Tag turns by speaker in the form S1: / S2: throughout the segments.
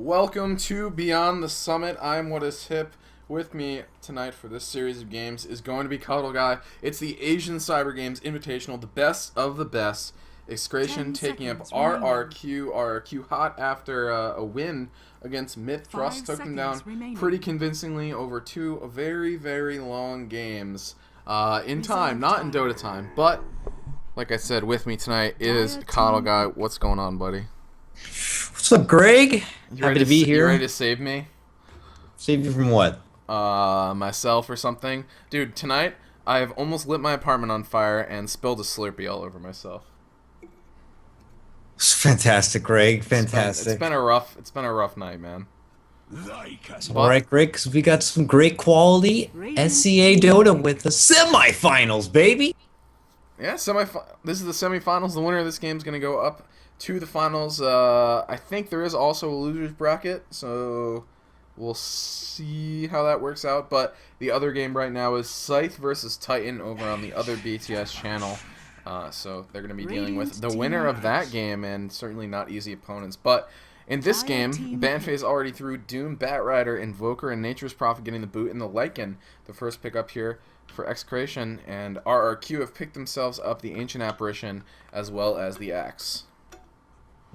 S1: Welcome to Beyond the Summit. I'm What Is Hip. With me tonight for this series of games is going to be Cuddle Guy. It's the Asian Cyber Games Invitational, the best of the best. Execration taking up RRQ. RRQ hot after a win against Myth Trust. Took them down pretty convincingly over two very, very long games. In time, not in Dota time. But, like I said, with me tonight is Cuddle Guy. What's going on, buddy?
S2: What's up, Greg? Happy to be here.
S1: You ready to save me?
S2: Save you from what?
S1: Myself or something. Dude, tonight I have almost lit my apartment on fire and spilled a Slurpee all over myself.
S2: It's fantastic, Greg. Fantastic.
S1: It's been a rough night, man.
S2: All right, Greg, because we got some great quality SCA Dota with the semifinals, baby.
S1: Yeah, this is the semifinals. The winner of this game is going to go up to the finals. I think there is also a loser's bracket, so we'll see how that works out. But the other game right now is Scythe versus Titan over on the other BTS channel. So they're going to be dealing with the winner of that game, and certainly not easy opponents. But in this game, Banfei's already threw Doom, Batrider, Invoker, and Nature's Prophet getting the boot, and the Lycan, the first pick up here for Execration, and RRQ have picked themselves up the Ancient Apparition as well as the Axe.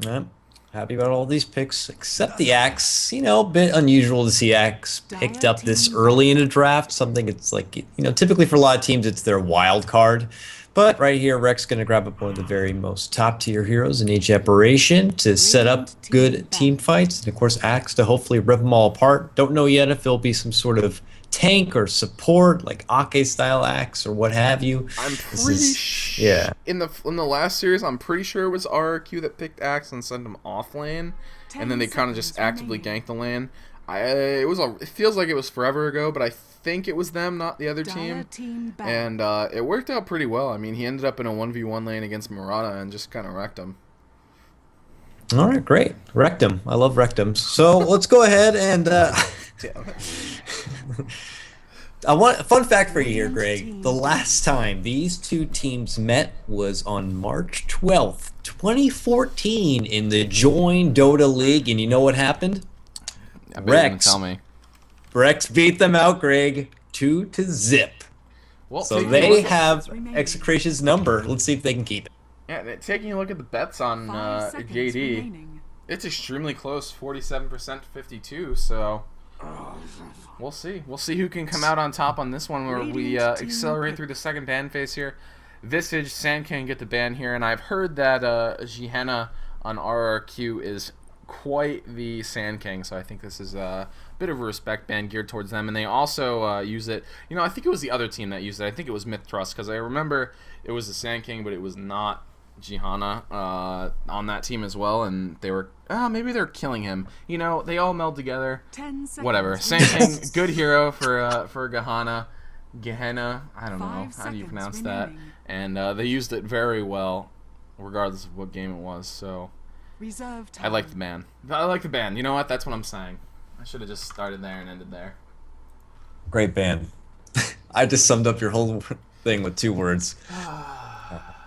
S2: Yep. Happy about all these picks, except the Axe. You know, a bit unusual to see Axe picked up this early in a draft. Something it's like, you know, typically for a lot of teams, it's their wild card. But right here, Rek's going to grab up one of the very most top-tier heroes in Ancient Apparition to set up good team fights. And, of course, Axe to hopefully rip them all apart. Don't know yet if there'll be some sort of tank or support, like Ake-style Axe or what have you.
S1: I'm pretty sure. Yeah. In the last series, I'm pretty sure it was RRQ that picked Axe and sent him off lane, and then they kind of just actively ganked the lane. It feels like it was forever ago, but I think it was them, not the other team. And it worked out pretty well. I mean, he ended up in a 1v1 lane against Murata and just kind of wrecked him.
S2: All right, great. Wrecked him. I love rectums. So let's go ahead and... a fun fact for you here, Greg. The last time these two teams met was on March 12th, 2014 in the Join Dota League. And you know what happened?
S1: Rex. Tell me.
S2: Rex beat them out, Greg, 2-0. Well, so they have Execration's number. Let's see if they can keep it.
S1: Yeah, taking a look at the bets on JD, it's extremely close, 47% to 52. So we'll see. We'll see who can come out on top on this one, where we accelerate through the second ban phase here. Visage, Sand King get the ban here, and I've heard that Jihenna on RRQ is quite the Sand King, so I think this is a bit of a respect ban geared towards them. And they also use it, you know, I think it was the other team that used it. I think it was Myth Trust, because I remember it was the Sand King, but it was not Jihenna on that team as well, and they were, maybe they're killing him. You know, they all meld together. Whatever. Sand King, good hero for Gehenna, I don't know, how do you pronounce that? And they used it very well, regardless of what game it was, so I like the ban. I like the ban. You know what? That's what I'm saying. I should have just started there and ended there.
S2: Great ban. I just summed up your whole thing with 2 words.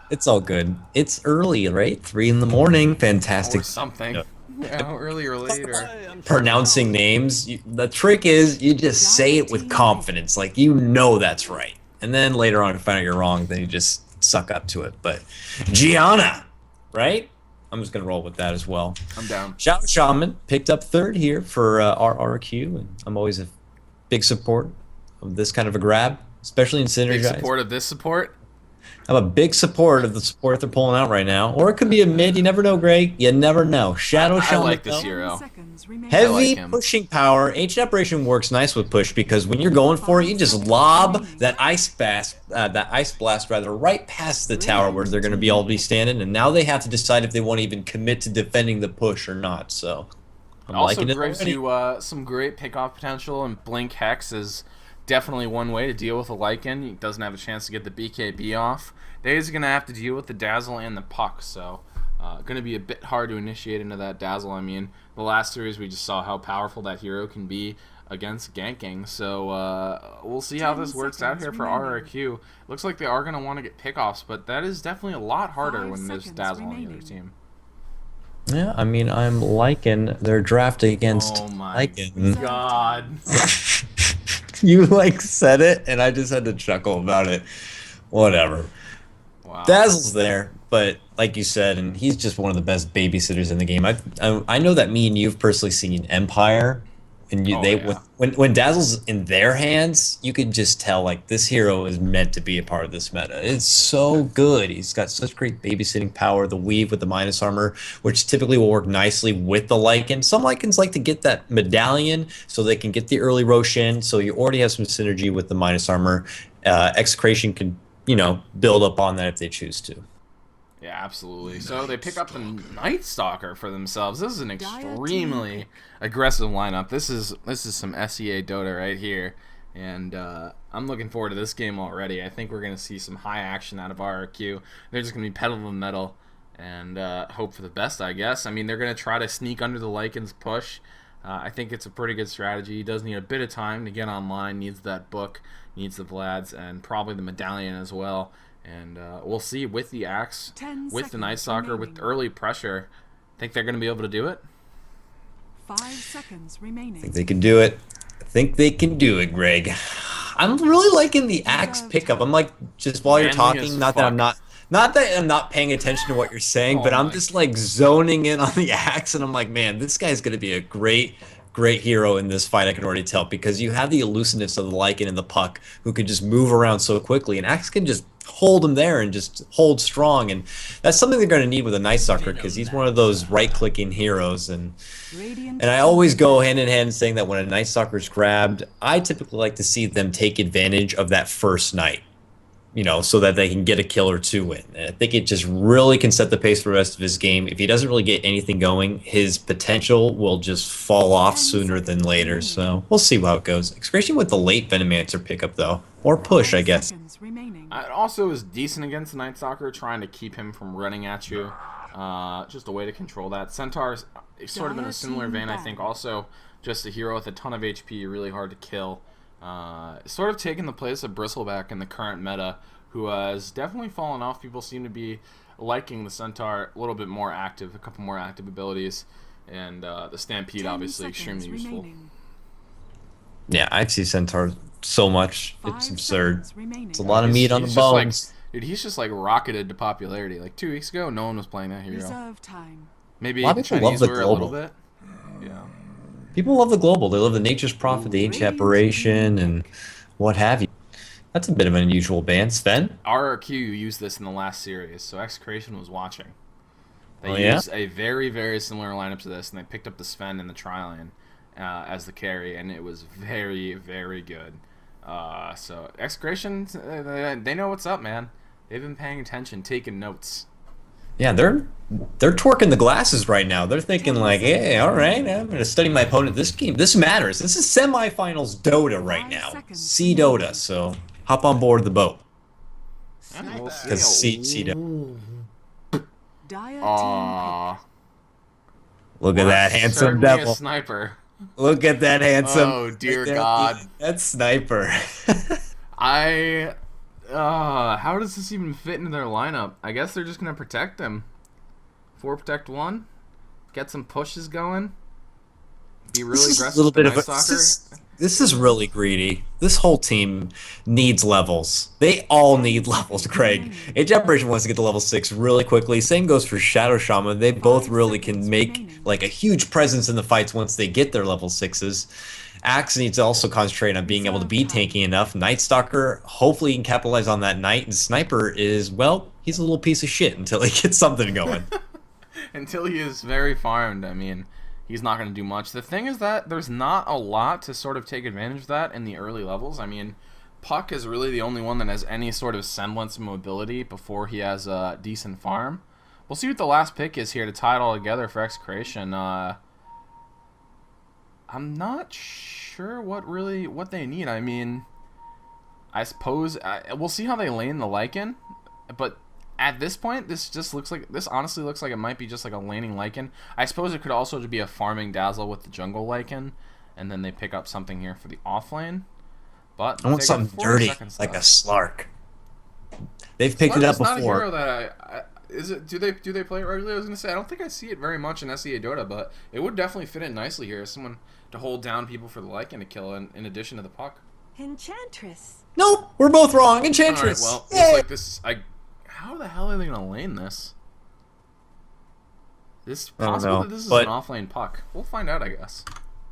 S2: It's all good. It's early, right? 3 in the morning. Fantastic.
S1: Or something. Yep. Yeah, early or late. Or
S2: pronouncing names. The trick is you just say it with confidence. Like, you know that's right. And then later on, if you find out you're wrong, then you just suck up to it. But Gianna, right? I'm just going to roll with that as well.
S1: I'm down.
S2: Shadow Shaman picked up 3rd here for RRQ, and I'm always a big support of this kind of a grab, especially in Synergize.
S1: Big support of this support?
S2: I'm a big support of the support they're pulling out right now. Or it could be a mid. You never know, Greg. You never know. Shadow Shaman.
S1: I like this hero.
S2: Heavy pushing power. Ancient Apparition works nice with push, because when you're going for it, you just lob that ice blast right past the tower where they're going to all be standing, and now they have to decide if they want to even commit to defending the push or not. So I'm
S1: also
S2: liking it.
S1: Gives you some great pickoff potential, and Blink Hex is definitely one way to deal with a Lycan. He doesn't have a chance to get the BKB off. He's going to have to deal with the Dazzle and the Puck, so going to be a bit hard to initiate into that Dazzle. I mean, the last series we just saw how powerful that hero can be against ganking, so we'll see how this works out here for RRQ. Looks like they are going to want to get pickoffs, but that is definitely a lot harder when there's Dazzle on the other team.
S2: Yeah, I mean, I'm liking their draft against
S1: Oh my
S2: Lycan.
S1: God.
S2: You like said it, and I just had to chuckle about it. Whatever.
S1: Wow.
S2: Dazzle's there, but like you said, and he's just one of the best babysitters in the game. I know that me and you've personally seen Empire, and
S1: Oh
S2: they
S1: yeah.
S2: when Dazzle's in their hands, you could just tell like this hero is meant to be a part of this meta. It's so good. He's got such great babysitting power. The weave with the minus armor, which typically will work nicely with the Lycan. Some Lycans like to get that medallion so they can get the early Roshin. So you already have some synergy with the minus armor. Execration can build up on that if they choose to.
S1: Yeah, absolutely. So they pick up the Night Stalker for themselves. This is an extremely aggressive lineup. This is some SEA Dota right here, and I'm looking forward to this game already. I think we're going to see some high action out of RRQ. They're just going to be pedal to the metal and hope for the best, I guess. I mean, they're going to try to sneak under the Lycan's push. I think it's a pretty good strategy. He does need a bit of time to get online, needs that book, needs the Vlads, and probably the medallion as well. And we'll see with the Axe, with the Night Stalker, with early pressure. Think they're going to be able to do it?
S3: 5 seconds remaining.
S2: I think they can do it. I think they can do it, Greg. I'm really liking the Axe pickup. I'm like, just while you're talking, not that I'm not paying attention to what you're saying, but I'm just like zoning in on the Axe, and I'm like, man, this guy's going to be a great hero in this fight. I can already tell, because you have the elusiveness of the Lycan and the Puck, who can just move around so quickly, and Axe can just hold him there and just hold strong, and that's something they're going to need with a Night Stalker, because he's one of those right-clicking heroes, and I always go hand in hand saying that when a Night Stalker's grabbed, I typically like to see them take advantage of that first night, so that they can get a kill or two in. And I think it just really can set the pace for the rest of his game. If he doesn't really get anything going, his potential will just fall off sooner than later. So we'll see how it goes. Execration with the late Venomancer pickup, though. Or push, I guess.
S1: It also is decent against the Night Stalker, trying to keep him from running at you. Just a way to control that. Centaur's sort of in a similar vein, I think. Also, just a hero with a ton of HP, really hard to kill. Sort of taking the place of Bristleback in the current meta, who has definitely fallen off. People seem to be liking the Centaur a little bit more active, a couple more active abilities, and the Stampede obviously extremely useful.
S2: Yeah, I see Centaur so much. It's absurd. It's a lot of meat on the bones.
S1: Dude, he's just like rocketed to popularity. Like 2 weeks ago, no one was playing that hero. Maybe the Chinese were a little bit. Yeah.
S2: People love the global. They love the Nature's Prophet, the Ancient Apparition, and what have you. That's a bit of an unusual ban. Sven?
S1: RRQ used this in the last series, so Execration was watching. They used a very, very similar lineup to this, and they picked up the Sven and the Trillion as the carry, and it was very, very good. So Execration, they know what's up, man. They've been paying attention, taking notes.
S2: Yeah, they're twerking the glasses right now. They're thinking like, hey, all right, I'm going to study my opponent this game. This matters. This is semifinals Dota right now. See Dota, so hop on board the boat. Because see Dota. Look at that handsome devil.
S1: A sniper.
S2: Look at that handsome.
S1: Oh, dear God.
S2: That sniper.
S1: How does this even fit into their lineup? I guess they're just going to protect him. 4 protect 1. Get some pushes going. Be really aggressive with the Night Stalker.
S2: This is really greedy. This whole team needs levels. They all need levels, Craig. Age Apparition wants to get to level 6 really quickly. Same goes for Shadow Shaman. They both really can make like a huge presence in the fights once they get their level 6s. Axe needs to also concentrate on being able to be tanky enough. Night Stalker, hopefully he can capitalize on that Night. And Sniper is, well, he's a little piece of shit until he gets something going.
S1: Until he is very farmed, I mean, he's not going to do much. The thing is that there's not a lot to sort of take advantage of that in the early levels. I mean, Puck is really the only one that has any sort of semblance of mobility before he has a decent farm. We'll see what the last pick is here to tie it all together for Execration. I'm not sure what they need. I mean, I suppose we'll see how they lane the Lycan, but at this point, this honestly looks like it might be just like a laning Lycan. I suppose it could also be a farming Dazzle with the jungle Lycan, and then they pick up something here for the offlane. But
S2: I want something dirty, like a Slark. They've picked it up before.
S1: Not a hero that Is it? Do they play it regularly? I was gonna say I don't think I see it very much in SEA Dota, but it would definitely fit in nicely here as someone to hold down people for the Lycan to kill in addition to the puck.
S4: Enchantress.
S2: Nope, we're both wrong. Enchantress.
S1: All right, well,
S2: Yay!
S1: looks like this. How the hell are they gonna lane this? This possible that this is an offlane puck. We'll find out, I guess.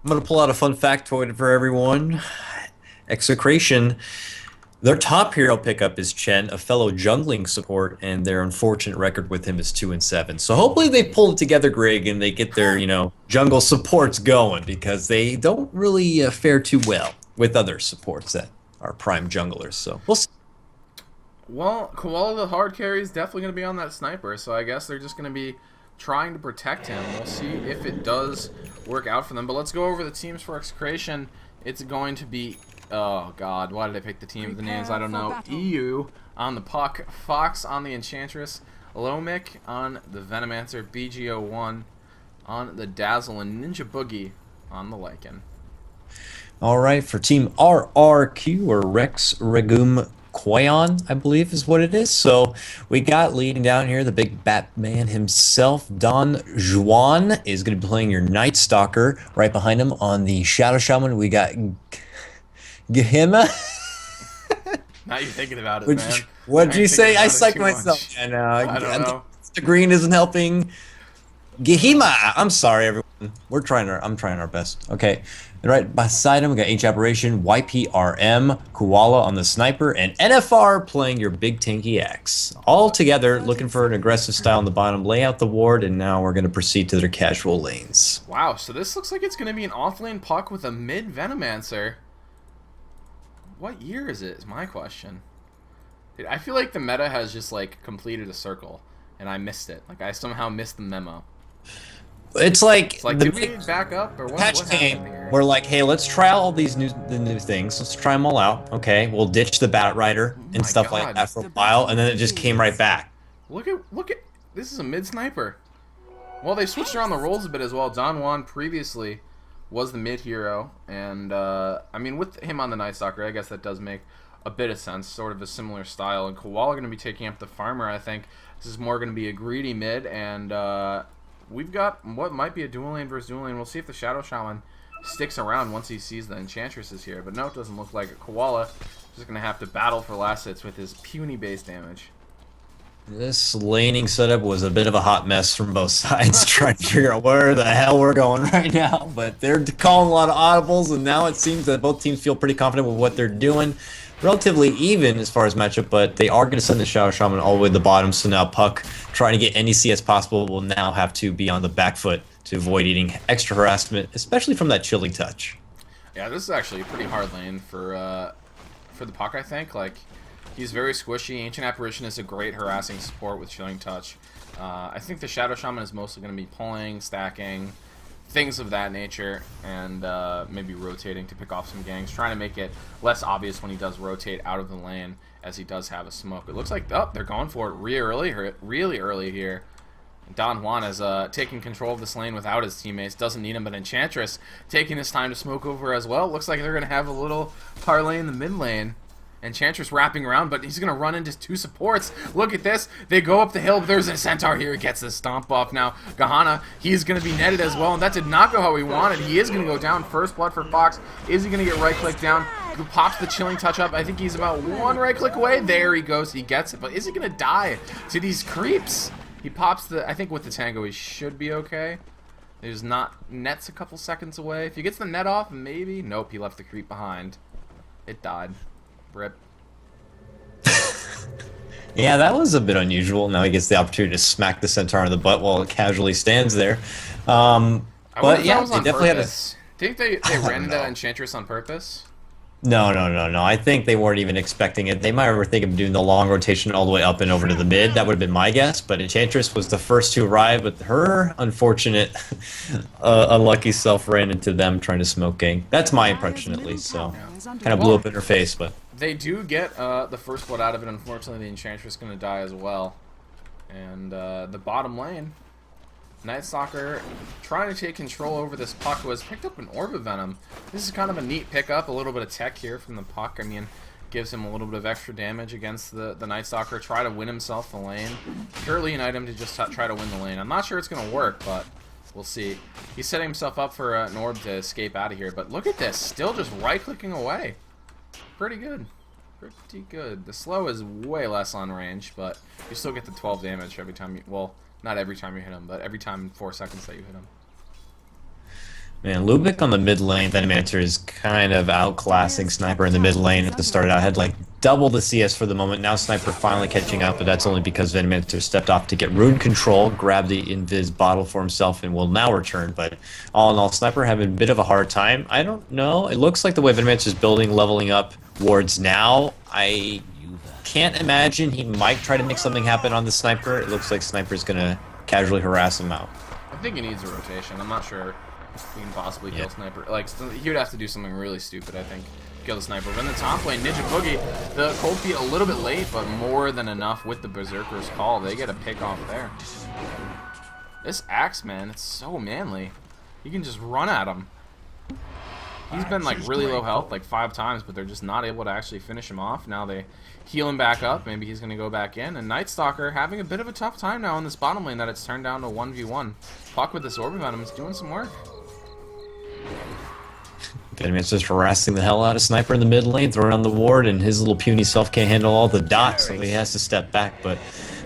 S2: I'm gonna pull out a fun factoid for everyone. Execration. Their top hero pickup is Chen, a fellow jungling support, and their unfortunate record with him is 2-7. So hopefully they pull it together, Greg, and they get their jungle supports going, because they don't really fare too well with other supports that are prime junglers. So we'll see.
S1: Well, Koala the hard carry is definitely going to be on that sniper, so I guess they're just going to be trying to protect him. We'll see if it does work out for them. But let's go over the teams for Execration. It's going to be... Oh, God. Why did I pick the team with the names? I don't know. EU on the puck. Fox on the Enchantress. Lomik on the Venomancer. BGO1 on the Dazzle. And Ninja Boogie on the Lycan.
S2: All right, for Team RRQ, or Rex Regum Quayon, I believe is what it is. So we got leading down here the big Batman himself. Don Juan is going to be playing your Night Stalker. Right behind him on the Shadow Shaman, we got Gehima.
S1: Now you're thinking about it, man.
S2: What'd you say? I psyched myself. And
S1: I don't know.
S2: The green isn't helping. Gehima. I'm sorry, everyone. I'm trying our best. Okay. And right beside him, we got H Operation, YPRM, Koala on the sniper, and NFR playing your big tanky axe. All together, looking for an aggressive style on the bottom. Lay out the ward, and now we're going to proceed to their casual lanes.
S1: Wow, so this looks like it's going to be an offlane puck with a mid Venomancer. What year is it, is my question. Dude, I feel like the meta has just, like, completed a circle, and I missed it. Like, I somehow missed the memo.
S2: It's like
S1: did we back up or what?
S2: Patch game. We're like, hey, let's try all these new things. Let's try them all out. Okay, we'll ditch the Bat Rider and stuff like that for a while, and then it just came right back.
S1: Look at this is a mid sniper. Well, they switched around the roles a bit as well. Don Juan previously was the mid hero, and I mean, with him on the Night Stalker, I guess that does make a bit of sense. Sort of a similar style. And Koala going to be taking up the farmer. I think this is more going to be a greedy mid, and we've got what might be a dual lane versus dual lane. We'll see if the Shadow Shaman sticks around once he sees the Enchantress is here. But no, it doesn't look like it. Koala just going to have to battle for last hits with his puny base damage.
S2: This laning setup was a bit of a hot mess from both sides, trying to figure out where the hell we're going right now. But they're calling a lot of audibles, and now it seems that both teams feel pretty confident with what they're doing. Relatively even as far as matchup, but they are going to send the Shadow Shaman all the way to the bottom, so now Puck, trying to get any CS possible, will now have to be on the back foot to avoid eating extra harassment, especially from that chilling touch.
S1: Yeah, this is actually a pretty hard lane for the Puck, I think. Like, he's very squishy. Ancient Apparition is a great harassing support with chilling touch. I think the Shadow Shaman is mostly going to be pulling, stacking, things of that nature, and maybe rotating to pick off some gangs, trying to make it less obvious when he does rotate out of the lane, as he does have a smoke. It looks like, oh, they're going for it really early here. Don Juan is taking control of this lane without his teammates, doesn't need him, but Enchantress taking his time to smoke over as well. Looks like they're going to have a little parlay in the mid lane. Enchantress wrapping around, but he's going to run into two supports. Look at this. They go up the hill. There's a Centaur here. He gets the stomp off now. Gahana, he's going to be netted as well, and that did not go how he wanted. He is going to go down. First blood for Fox. Is he going to get right-click down? He pops the chilling touch up. I think he's about one right-click away. There he goes. He gets it, but is he going to die to these creeps? He pops the... I think with the Tango, he should be okay. There's not... Net's a couple seconds away. If he gets the net off, maybe. Nope, he left the creep behind. It died. Rip.
S2: Yeah, that was a bit unusual. Now he gets the opportunity to smack the Centaur in the butt while it casually stands there. But yeah, they definitely had a...
S1: Think they ran into Enchantress on purpose?
S2: No. I think they weren't even expecting it. They might ever think of doing the long rotation all the way up and over to the mid. That would have been my guess. But Enchantress was the first to arrive, but her unfortunate, unlucky self ran into them trying to smoke gang. That's my impression, at least. So kind of blew up in her face, but...
S1: They do get the first blood out of it. Unfortunately, the Enchantress is going to die as well. And the bottom lane, Night Stalker trying to take control over this Puck, who has picked up an Orb of Venom. This is kind of a neat pickup, a little bit of tech here from the Puck. I mean, gives him a little bit of extra damage against the Night Stalker. Try to win himself the lane. Purely an item to just try to win the lane. I'm not sure it's going to work, but we'll see. He's setting himself up for an orb to escape out of here. But look at this. Still just right-clicking away. Pretty good. Pretty good. The slow is way less on range, but you still get the 12 damage every time you... Well, not every time you hit him, but every time in 4 seconds that you hit him.
S2: Man, Lubick on the mid lane, Venomancer is kind of outclassing Sniper in the mid lane at the start. I had like double the CS for the moment. Now Sniper finally catching up, but that's only because Venomancer stepped off to get rune control, grabbed the invis bottle for himself, and will now return. But all in all, Sniper having a bit of a hard time. I don't know. It looks like the way Venomancer is building, leveling up wards now. I can't imagine he might try to make something happen on the Sniper. It looks like Sniper's going to casually harass him out.
S1: I think he needs a rotation. I'm not sure he can possibly kill Sniper. Like, he would have to do something really stupid, I think, to kill the Sniper. But in the top lane, Ninja Boogie, the cold feet a little bit late, but more than enough with the Berserker's Call. They get a pick off there. This Axe, man, it's so manly. You can just run at him. He's been, like, really low health, like 5 times, but they're just not able to actually finish him off. Now they heal him back up. Maybe he's going to go back in. And Night Stalker having a bit of a tough time now in this bottom lane that it's turned down to 1v1. Puck with this Orb of Venom is doing some work.
S2: Venom's just harassing the hell out of Sniper in the mid lane, throwing on the ward, and his little puny self can't handle all the dots, so he has to step back. But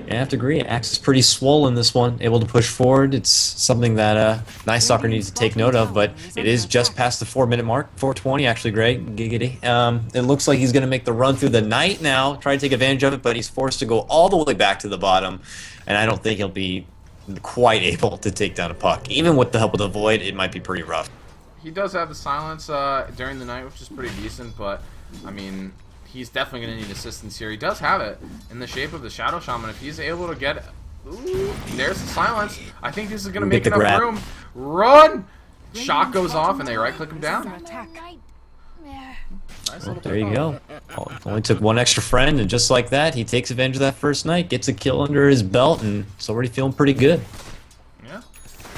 S2: I have to agree, Axe is pretty swollen this one, able to push forward. It's something that Night Stalker needs to take note of, but it is just past the 4-minute mark. 4:20, actually, great. Giggity. It looks like he's going to make the run through the night now, try to take advantage of it, but he's forced to go all the way back to the bottom, and I don't think he'll be quite able to take down a puck. Even with the help of the Void, it might be pretty rough.
S1: He does have the silence during the night, which is pretty decent, but, I mean, he's definitely going to need assistance here. He does have it in the shape of the Shadow Shaman. If he's able to get... Ooh, there's the silence. I think this is going to make enough room. Run! Shot goes off, and they right-click him down. Nice
S2: Well, there you go. Only took one extra friend, and just like that, he takes advantage of that first night, gets a kill under his belt, and it's already feeling pretty good.
S1: Yeah.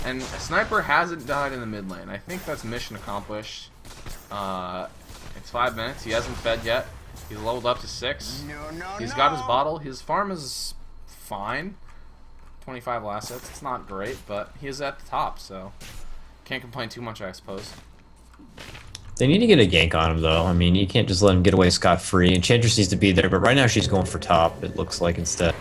S1: And Sniper hasn't died in the mid lane. I think that's mission accomplished. It's 5 minutes. He hasn't fed yet. He's leveled up to 6. He's got his bottle. His farm is fine. 25 last hits. It's not great, but he is at the top, so can't complain too much, I suppose.
S2: They need to get a gank on him, though. I mean, you can't just let him get away scot-free. Enchantress needs to be there, but right now she's going for top, it looks like, instead.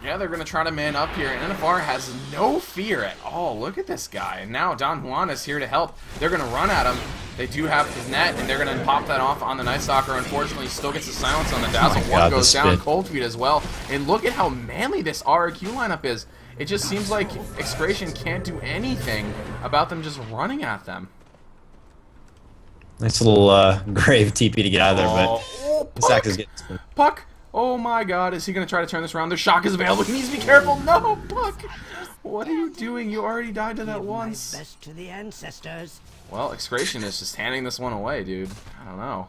S1: Yeah, they're going to try to man up here, and NFR has no fear at all. Look at this guy. And now Don Juan is here to help. They're going to run at him. They do have his net, and they're going to pop that off on the Night Stalker. Unfortunately, he still gets the silence on the Dazzle. One goes down, Cold Feet as well. And look at how manly this RRQ lineup is. It just seems like Execration can't do anything about them just running at them.
S2: Nice little grave TP to get out of there, but Zach is getting...
S1: Puck! Oh my god, is he going to try to turn this around? The shock is available. He needs to be careful. No, Puck! What are you doing? You already died to that once.
S4: Best to the ancestors.
S1: Well, Execration is just handing this one away, dude. I don't know.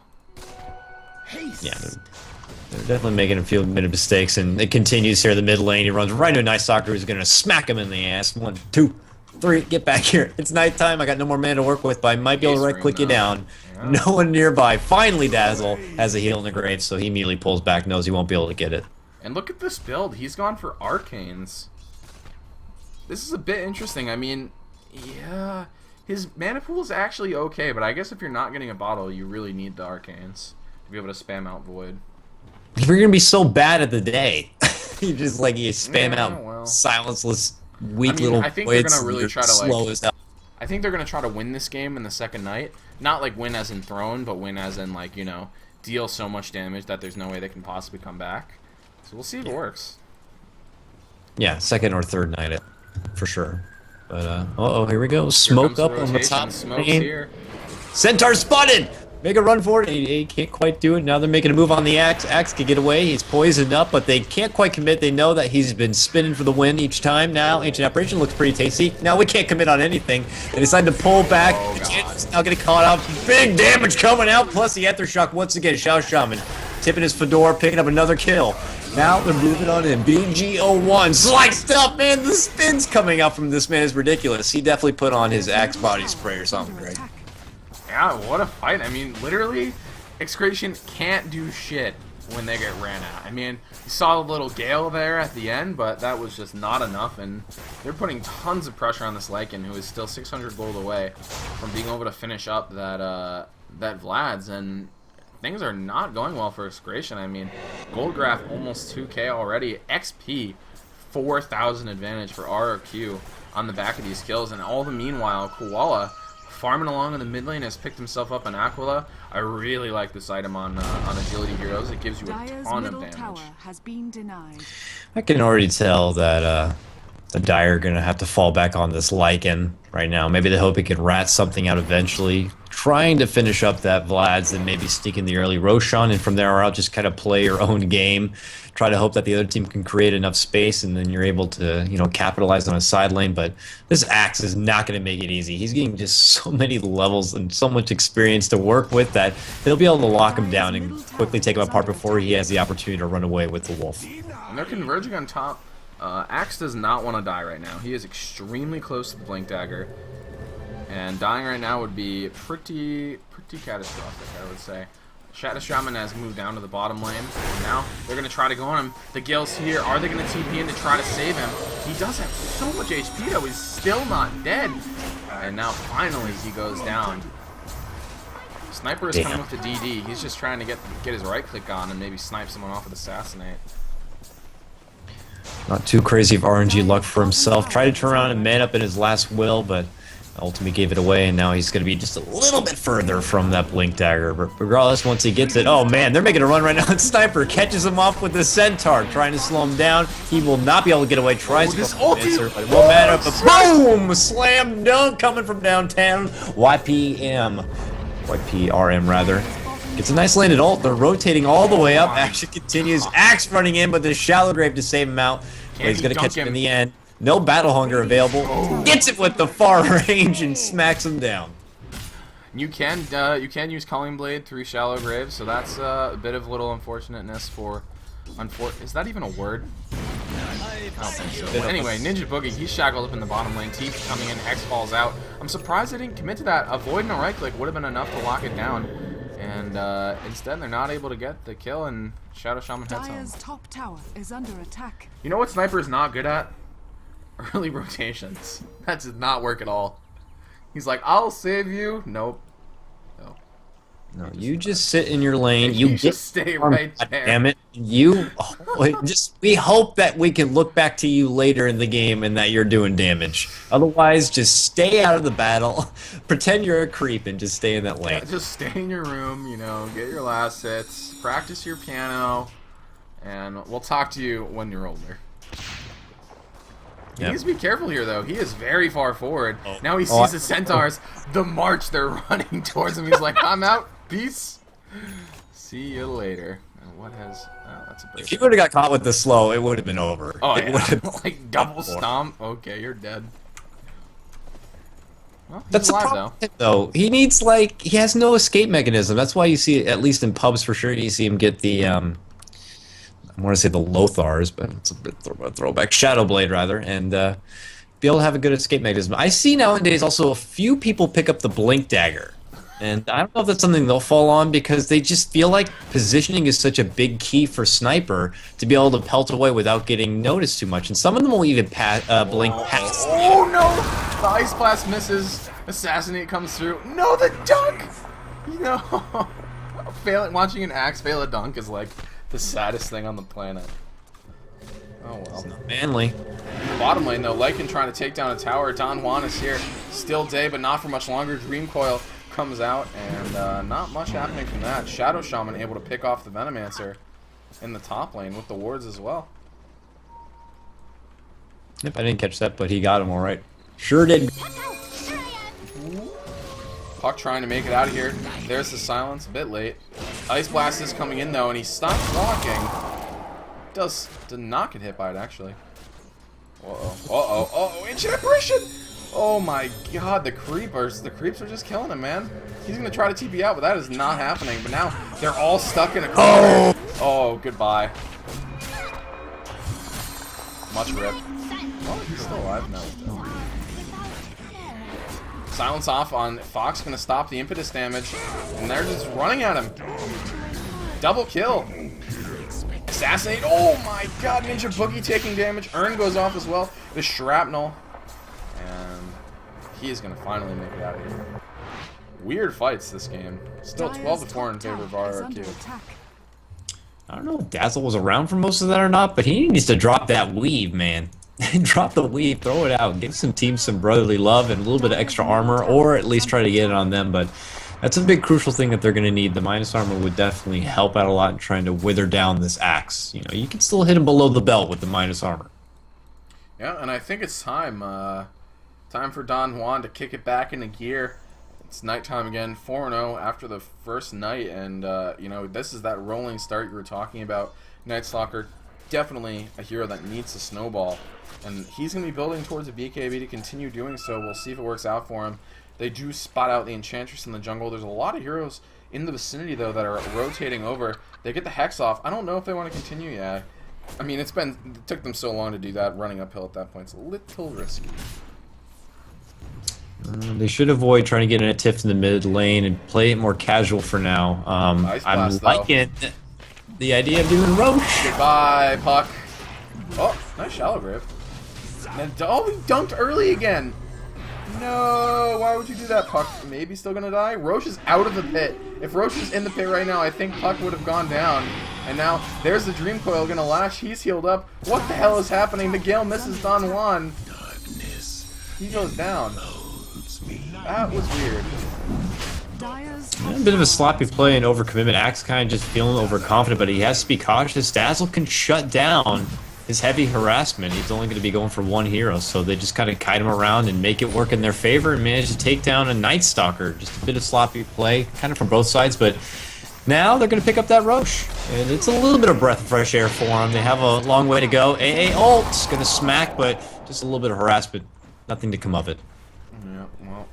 S2: Yeah, they're definitely making a few minute mistakes, and it continues here in the mid lane. He runs right into a Night Stalker who's going to smack him in the ass. 1, 2, 3, get back here. It's nighttime. I got no more mana to work with, but I might be able to right-click you down. Yeah. No one nearby. Finally, Dazzle has a heal in the grave, so he immediately pulls back, knows he won't be able to get it.
S1: And look at this build. He's gone for Arcanes. This is a bit interesting. I mean, yeah, his mana pool is actually okay, but I guess if you're not getting a bottle, you really need the Arcanes to be able to spam out Void.
S2: If you're going to be so bad at the day, you just, like, you spam out silenceless, weak little
S1: I think they're going to really try to,
S2: slow as hell.
S1: I think they're going to try to win this game in the second night. Not, like, win as in thrown, but win as in, like, you know, deal so much damage that there's no way they can possibly come back. So we'll see if it works.
S2: Yeah, second or third night, for sure. But, uh-oh, here we go. Smoke up on the top lane. Centaur spotted! Make a run for it. He can't quite do it. Now they're making a move on the Axe. Axe can get away. He's poisoned up, but they can't quite commit. They know that he's been spinning for the win each time. Now, Ancient Apparition looks pretty tasty. Now we can't commit on anything. They decide to pull back. It's now getting caught out. Big damage coming out, plus the Aftershock once again. Shadow Shaman tipping his fedora, picking up another kill. Now they're moving on in. BG01 sliced up, man. The spins coming out from this man is ridiculous. He definitely put on his Axe body spray or something, right?
S1: Yeah, what a fight. I mean, literally, Execration can't do shit when they get ran at. I mean, you saw a little gale there at the end, but that was just not enough, and they're putting tons of pressure on this Lycan, who is still 600 gold away from being able to finish up that that Vlad's, and things are not going well for Execration. I mean, gold graph almost 2k already, XP 4,000 advantage for RRQ on the back of these kills, and all the meanwhile, Koala farming along in the mid lane has picked himself up an Aquila. I really like this item on agility heroes. It gives you a ton of damage.
S3: Has been denied.
S2: I can already tell that the Dire are going to have to fall back on this Lycan right now. Maybe they hope he can rat something out eventually, trying to finish up that Vlad's and maybe sneak in the early Roshan, and from there out just kind of play your own game. Try to hope that the other team can create enough space, and then you're able to, you know, capitalize on a side lane. But this Axe is not going to make it easy. He's getting just so many levels and so much experience to work with that they'll be able to lock him down and quickly take him apart before he has the opportunity to run away with the Wolf.
S1: And they're converging on top. Axe does not want to die right now. He is extremely close to the Blink Dagger, and dying right now would be pretty catastrophic, I would say. Shadow Shaman has moved down to the bottom lane, and now they're going to try to go on him. The Gale's here. Are they going to TP in to try to save him? He does have so much HP, though. He's still not dead. And now, finally, he goes down. Sniper is coming with the DD. He's just trying to get his right-click on and maybe snipe someone off with Assassinate.
S2: Not too crazy of RNG luck for himself. Tried to turn around and man up in his last will, but ultimately gave it away, and now he's going to be just a little bit further from that Blink Dagger. But regardless, once he gets it, oh man, they're making a run right now. And Sniper catches him off with the Centaur, trying to slow him down. He will not be able to get away. Tries to go answer, but it won't matter. But boom! Slam dunk coming from downtown. YPRM rather. Gets a nice landed ult. They're rotating all the way up. Action continues. Axe running in, but the Shallow Grave to save him out. But he's going to catch him in the end. No battle hunger available. Gets it with the far range and smacks him down.
S1: You can use Calling Blade through Shallow Grave, so that's a bit of little unfortunateness for. Is that even a word? I don't think so. But anyway, Ninja Boogie, he's shackled up in the bottom lane. Teeth coming in. X falls out. I'm surprised they didn't commit to that. Avoiding a right click would have been enough to lock it down. And instead, they're not able to get the kill, and Shadow Shaman heads home.
S3: Top tower is under attack.
S1: You know what Sniper is not good at? Early rotations. That does not work at all. He's like, I'll save you. Nope.
S2: No, you just sit in your lane.
S1: You just stay right there.
S2: Damn it. We hope that we can look back to you later in the game and that you're doing damage. Otherwise, just stay out of the battle. Pretend you're a creep and just stay in that lane.
S1: Yeah, just stay in your room, you know, get your last hits, practice your piano, and we'll talk to you when you're older. He needs to be careful here, though. He is very far forward. Now he sees the Centaurs, the march they're running towards him. He's like, I'm out. Peace. See you later. And what has... Oh, that's a
S2: if he would have got caught with the slow, it would have been over.
S1: Oh, yeah. Like, double stomp. Okay, you're dead. Well, he's
S2: that's
S1: alive,
S2: the problem, though. He needs, like... He has no escape mechanism. That's why you see, at least in pubs for sure, you see him get the... I want to say the Lothars, but it's a bit of a throwback. Shadow Blade, rather, and be able to have a good escape mechanism. I see nowadays also a few people pick up the Blink Dagger, and I don't know if that's something they'll fall on because they just feel like positioning is such a big key for Sniper to be able to pelt away without getting noticed too much, and some of them will even blink past.
S1: Oh no! The Ice Blast misses. Assassinate comes through. No, the dunk! You know, watching an Axe fail a dunk is like the saddest thing on the planet. Oh well.
S2: It's not manly.
S1: Bottom lane though, Lycan trying to take down a tower. Don Juan is here. Still day, but not for much longer. Dream Coil comes out, and not much happening from that. Shadow Shaman able to pick off the Venomancer in the top lane with the wards as well.
S2: Yep, I didn't catch that, but he got him all right. Sure did.
S1: Puck trying to make it out of here. There's the silence, a bit late. Ice Blast is coming in though, and he stops walking. Does not get hit by it actually. Uh-oh, ancient apparition! Oh my god, the creeps are just killing him, man. He's gonna try to TP out, but that is not happening. But now they're all stuck in a corner. Oh, goodbye. Much rip. Oh, he's still alive now. Silence off on Fox, gonna stop the impetus damage, and they're just running at him. Double kill. Assassinate. Oh my god, Ninja Boogie taking damage. Urn goes off as well. The shrapnel. And he is going to finally make it out of here. Weird fights this game. Still 12-4 in favor of RRQ.
S2: I don't know if Dazzle was around for most of that or not, but he needs to drop that weave, man. Drop the weave, throw it out, give some teams some brotherly love and a little bit of extra armor, or at least try to get it on them. But that's a big crucial thing that they're going to need. The minus armor would definitely help out a lot in trying to wither down this axe. You know, you can still hit him below the belt with the minus armor.
S1: Yeah, and I think it's time. Time for Don Juan to kick it back into gear. It's nighttime again, 4-0 after the first night, and you know, this is that rolling start you were talking about. Night Stalker, definitely a hero that needs to snowball, and he's going to be building towards a BKB to continue doing so. We'll see if it works out for him. They do spot out the Enchantress in the jungle. There's a lot of heroes in the vicinity, though, that are rotating over. They get the Hex off. I don't know if they want to continue yet. I mean, it took them so long to do that. Running uphill at that point, it's a little risky.
S2: They should avoid trying to get in a tiff in the mid lane and play it more casual for now. I'm liking the idea of doing Roche.
S1: Goodbye, Puck. Oh, nice shallow grip. And oh, he dunked early again. No, why would you do that, Puck? Maybe still gonna die? Roche is out of the pit. If Roche is in the pit right now, I think Puck would have gone down. And now, there's the Dream Coil gonna lash. He's healed up. What the hell is happening? Miguel misses Don Juan. He goes down. That was weird.
S2: A bit of a sloppy play and overcommitment. Axe kind of just feeling overconfident, but he has to be cautious. Dazzle can shut down his heavy harassment. He's only going to be going for one hero, so they just kind of kite him around and make it work in their favor and manage to take down a Night Stalker. Just a bit of sloppy play, kind of from both sides, but now they're going to pick up that Roche, and it's a little bit of breath of fresh air for them. They have a long way to go. AA ult's going to smack, but just a little bit of harassment. Nothing to come of it.
S1: Yeah, well,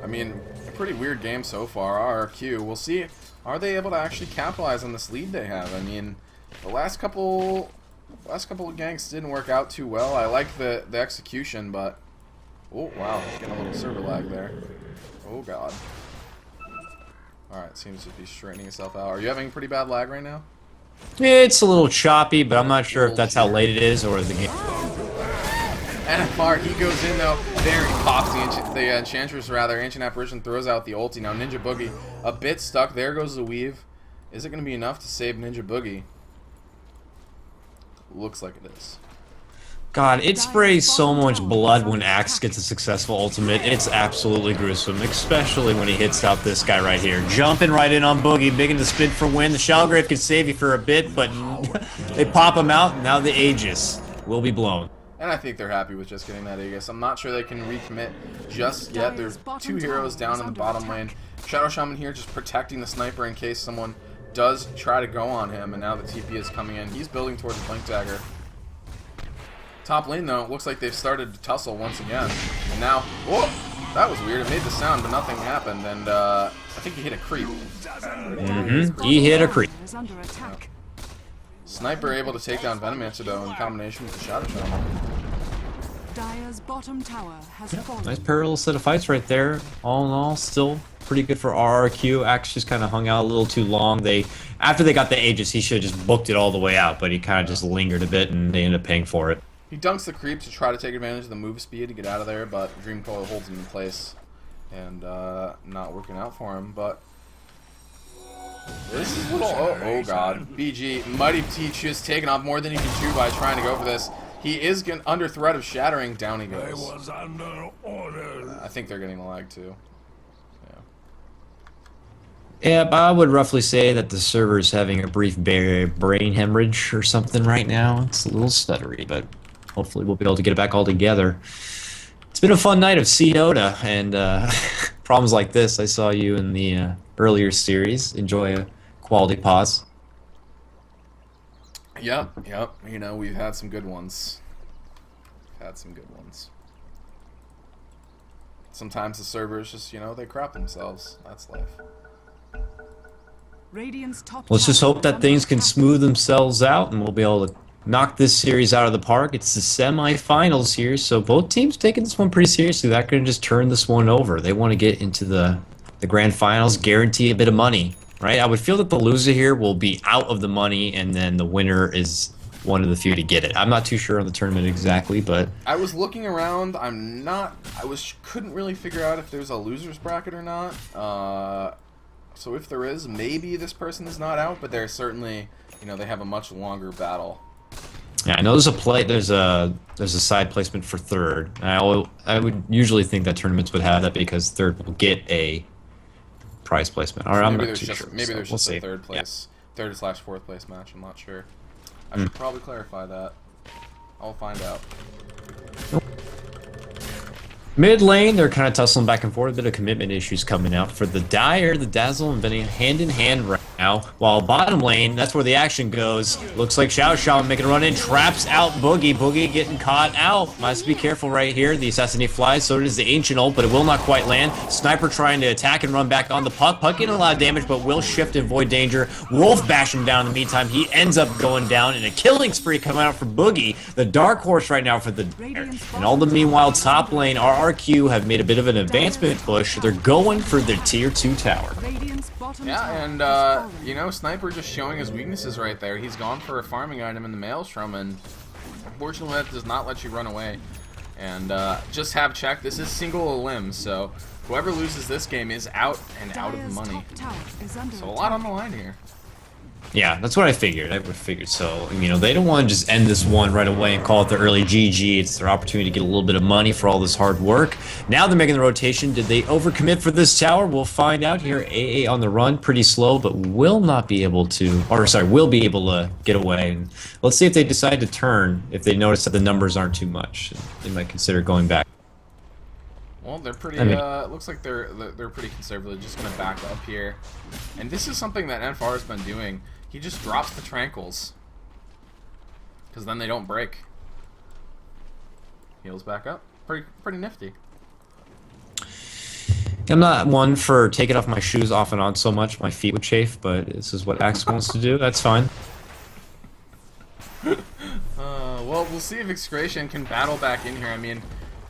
S1: I mean, a pretty weird game so far. RRQ, we'll see. Are they able to actually capitalize on this lead they have? I mean, the last couple of ganks didn't work out too well. I like the execution, but oh wow, getting a little server lag there. Oh god. All right, seems to be straightening itself out. Are you having pretty bad lag right now?
S2: It's a little choppy, but I'm not sure if that's how late it is or the game.
S1: NFR, he goes in though. There he pops the Enchantress, rather. Ancient Apparition throws out the ulti. Now Ninja Boogie, a bit stuck. There goes the weave. Is it going to be enough to save Ninja Boogie? Looks like it is.
S2: God, it sprays so much blood when Axe gets a successful ultimate. It's absolutely gruesome, especially when he hits out this guy right here. Jumping right in on Boogie, big in the spin for win. The Shell Grave can save you for a bit, but they pop him out, and now the Aegis will be blown.
S1: And I think they're happy with just getting that Aegis. I'm not sure they can recommit just yet. There's two heroes down in the bottom lane. Shadow Shaman here just protecting the sniper in case someone does try to go on him. And now the TP is coming in. He's building towards the Blink Dagger. Top lane, though, it looks like they've started to tussle once again. And now, whoa, that was weird. It made the sound, but nothing happened. And I think he hit a creep.
S2: He hit a creep.
S1: Yeah. Sniper able to take down Venomancer, though, in combination with the Shadow Shaman.
S3: Dire's bottom tower has fallen.
S2: Nice parallel set of fights right there. All in all, still pretty good for RRQ. Axe just kind of hung out a little too long. After they got the Aegis, he should have just booked it all the way out, but he kind of just lingered a bit, and they ended up paying for it.
S1: He dunks the creep to try to take advantage of the move speed to get out of there, but Dream Coil holds him in place, and not working out for him. But this is a little oh god, BG Mighty Peach just taking off more than he can chew by trying to go for this. He is under threat of shattering. Down he goes. I was under order. I think they're getting the lag too.
S2: Yeah, but I would roughly say that the server is having a brief brain hemorrhage or something right now. It's a little stuttery, but hopefully we'll be able to get it back all together. It's been a fun night of Dota, and problems like this. I saw you in the earlier series. Enjoy a quality pause.
S1: Yep. You know, we've had some good ones. Sometimes the servers just, you know, they crap themselves. That's life.
S2: Let's just hope that things can smooth themselves out and we'll be able to knock this series out of the park. It's the semifinals here, so both teams taking this one pretty seriously. They're not going to just turn this one over. They want to get into the grand finals, guarantee a bit of money. right? I would feel that the loser here will be out of the money, and then the winner is one of the few to get it. I'm not too sure on the tournament exactly, but
S1: I was looking around. Couldn't really figure out if there's a loser's bracket or not. So if there is, maybe this person is not out, but they're certainly, they have a much longer battle.
S2: yeah, I know there's a side placement for third. I would usually think that tournaments would have that because third will get a prize placement. Or I'm not too sure.
S1: Maybe there's just a third
S2: Yeah.
S1: third/fourth place match. I'm not sure. I should probably clarify that. I'll find out.
S2: Mid lane, they're kind of tussling back and forth. A bit of commitment issues coming out for the Dire, the Dazzle, and Benny hand in hand right now. While bottom lane, that's where the action goes. Looks like Xiao Xiao making a run in, traps out Boogie. Boogie getting caught out. Must be careful right here. The Assassinate flies, so does the Ancient ult, but it will not quite land. Sniper trying to attack and run back on the puck. Puck getting a lot of damage, but will shift and avoid danger. Wolf bash him down in the meantime. He ends up going down, and a killing spree coming out for Boogie, the dark horse right now for the Dire. And all the meanwhile, top lane, RRQ have made a bit of an advancement push. They're going for their tier 2 tower.
S1: Yeah, and Sniper just showing his weaknesses right there. He's gone for a farming item in the Maelstrom, and unfortunately that does not let you run away. And just have checked, this is single limb, so whoever loses this game is out and out of money. So a lot on the line here.
S2: Yeah, that's what I figured. So. They don't want to just end this one right away and call it the early GG. It's their opportunity to get a little bit of money for all this hard work. Now they're making the rotation. Did they overcommit for this tower? We'll find out here. AA on the run, pretty slow, but will be able to get away. And let's see if they decide to turn, if they notice that the numbers aren't too much. They might consider going back.
S1: Well, they're pretty. It looks like they're pretty conservative. Just gonna back up here, and this is something that NFR has been doing. He just drops the tranquils, because then they don't break. Heals back up. Pretty nifty.
S2: I'm not one for taking off my shoes off and on so much. My feet would chafe, but this is what Axe wants to do. That's fine.
S1: Well, we'll see if Execration can battle back in here. I mean,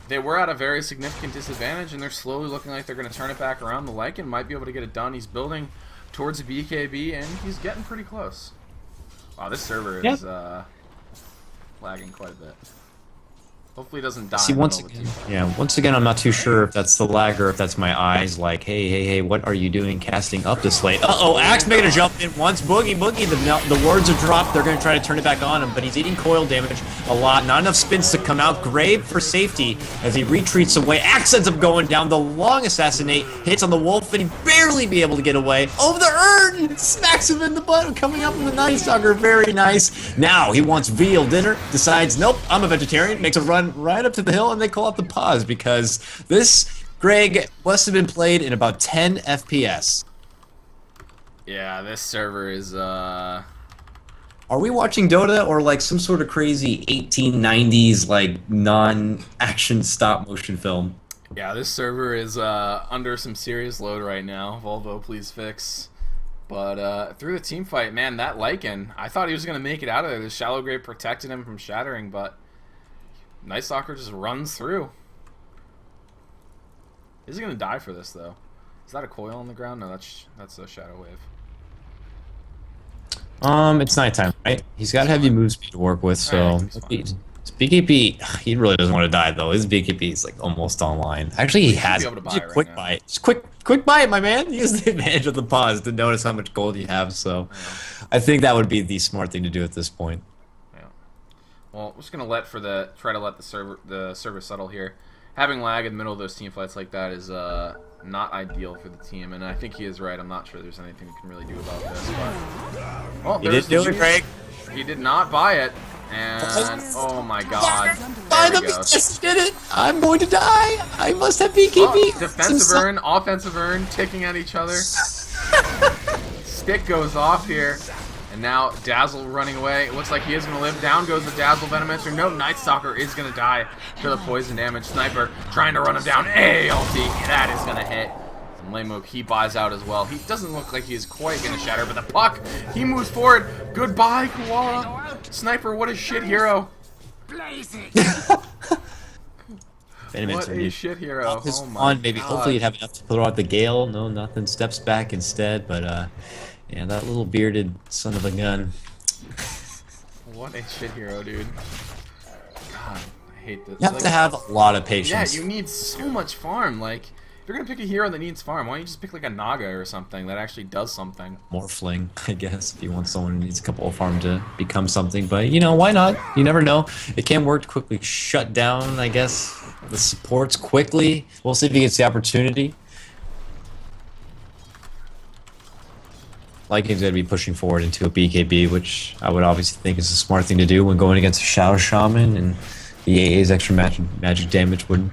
S1: they were at a very significant disadvantage, and they're slowly looking like they're going to turn it back around. The Lycan might be able to get it done. He's building towards a BKB, and he's getting pretty close. Wow, this server is lagging quite a bit. Hopefully it doesn't die.
S2: See, once again, I'm not too sure if that's the lag or if that's my eyes. Like, hey, what are you doing casting up this late? Uh-oh, Axe making a jump in once. Boogie, the words are dropped. They're going to try to turn it back on him, but he's eating coil damage a lot. Not enough spins to come out. Grave for safety as he retreats away. Axe ends up going down. The long assassinate hits on the Wolf, and he barely be able to get away. Over the urn! Smacks him in the butt, coming up from the Night Stalker. Very nice. Now he wants veal dinner. Decides, nope, I'm a vegetarian. Makes a run right up to the hill, and they call it the pause because this, Greg, must have been played in about 10 FPS.
S1: Yeah, this server is,
S2: Are we watching Dota or like some sort of crazy 1890s like non-action stop motion film?
S1: Yeah, this server is under some serious load right now. Volvo, please fix. But through the team fight, man, that Lycan, I thought he was going to make it out of there. The Shallow Grave protected him from shattering, but Night Stalker just runs through. Is he going to die for this, though? Is that a coil on the ground? No, that's a Shadow Wave.
S2: It's nighttime, right? He's got heavy move speed to work with, so
S1: right,
S2: BKB, he really doesn't want to die though. His BKB is like almost online. Actually, he has quick buy it. Just quick buy it, my man. Use the advantage of the pause to notice how much gold you have. So, I think that would be the smart thing to do at this point.
S1: Yeah. Well, we're just gonna try to let the server settle here. Having lag in the middle of those team fights like that is not ideal for the team, and I think he is right. I'm not sure there's anything we can really do about this. But well,
S2: he did do it, Greg.
S1: He did not buy it. And oh my god,
S2: there we go. Just did it. I'm going to die. I must have BKB.
S1: Defensive urn, offensive urn, ticking at each other. Stick goes off here, and now Dazzle running away. It looks like he is going to live. Down goes the Dazzle Venomancer. No, Night Stalker is going to die to the poison damage. Sniper trying to run him down. ulti, that is going to hit. Laymook, he buys out as well. He doesn't look like he's quite going to shatter, but the puck, he moves forward. Goodbye, Koala. Sniper, what a shit hero. What a shit hero.
S2: His
S1: Oh my
S2: wand, maybe
S1: God.
S2: hopefully he'd have enough to throw out the gale. No, nothing. Steps back instead, but yeah, that little bearded son of a gun.
S1: What a shit hero, dude. God, I hate this.
S2: You have to have a lot of
S1: Yeah,
S2: patience.
S1: you need so much farm. Like, if you're gonna pick a hero that needs farm, why don't you just pick like a Naga or something that actually does something?
S2: Morphling, I guess, if you want someone who needs a couple of farm to become something. But, you know, why not? You never know. It can work to quickly shut down, I guess, the supports quickly. We'll see if he gets the opportunity. Lycan's going to be pushing forward into a BKB, which I would obviously think is a smart thing to do when going against a Shadow Shaman, and the AA's extra magic damage would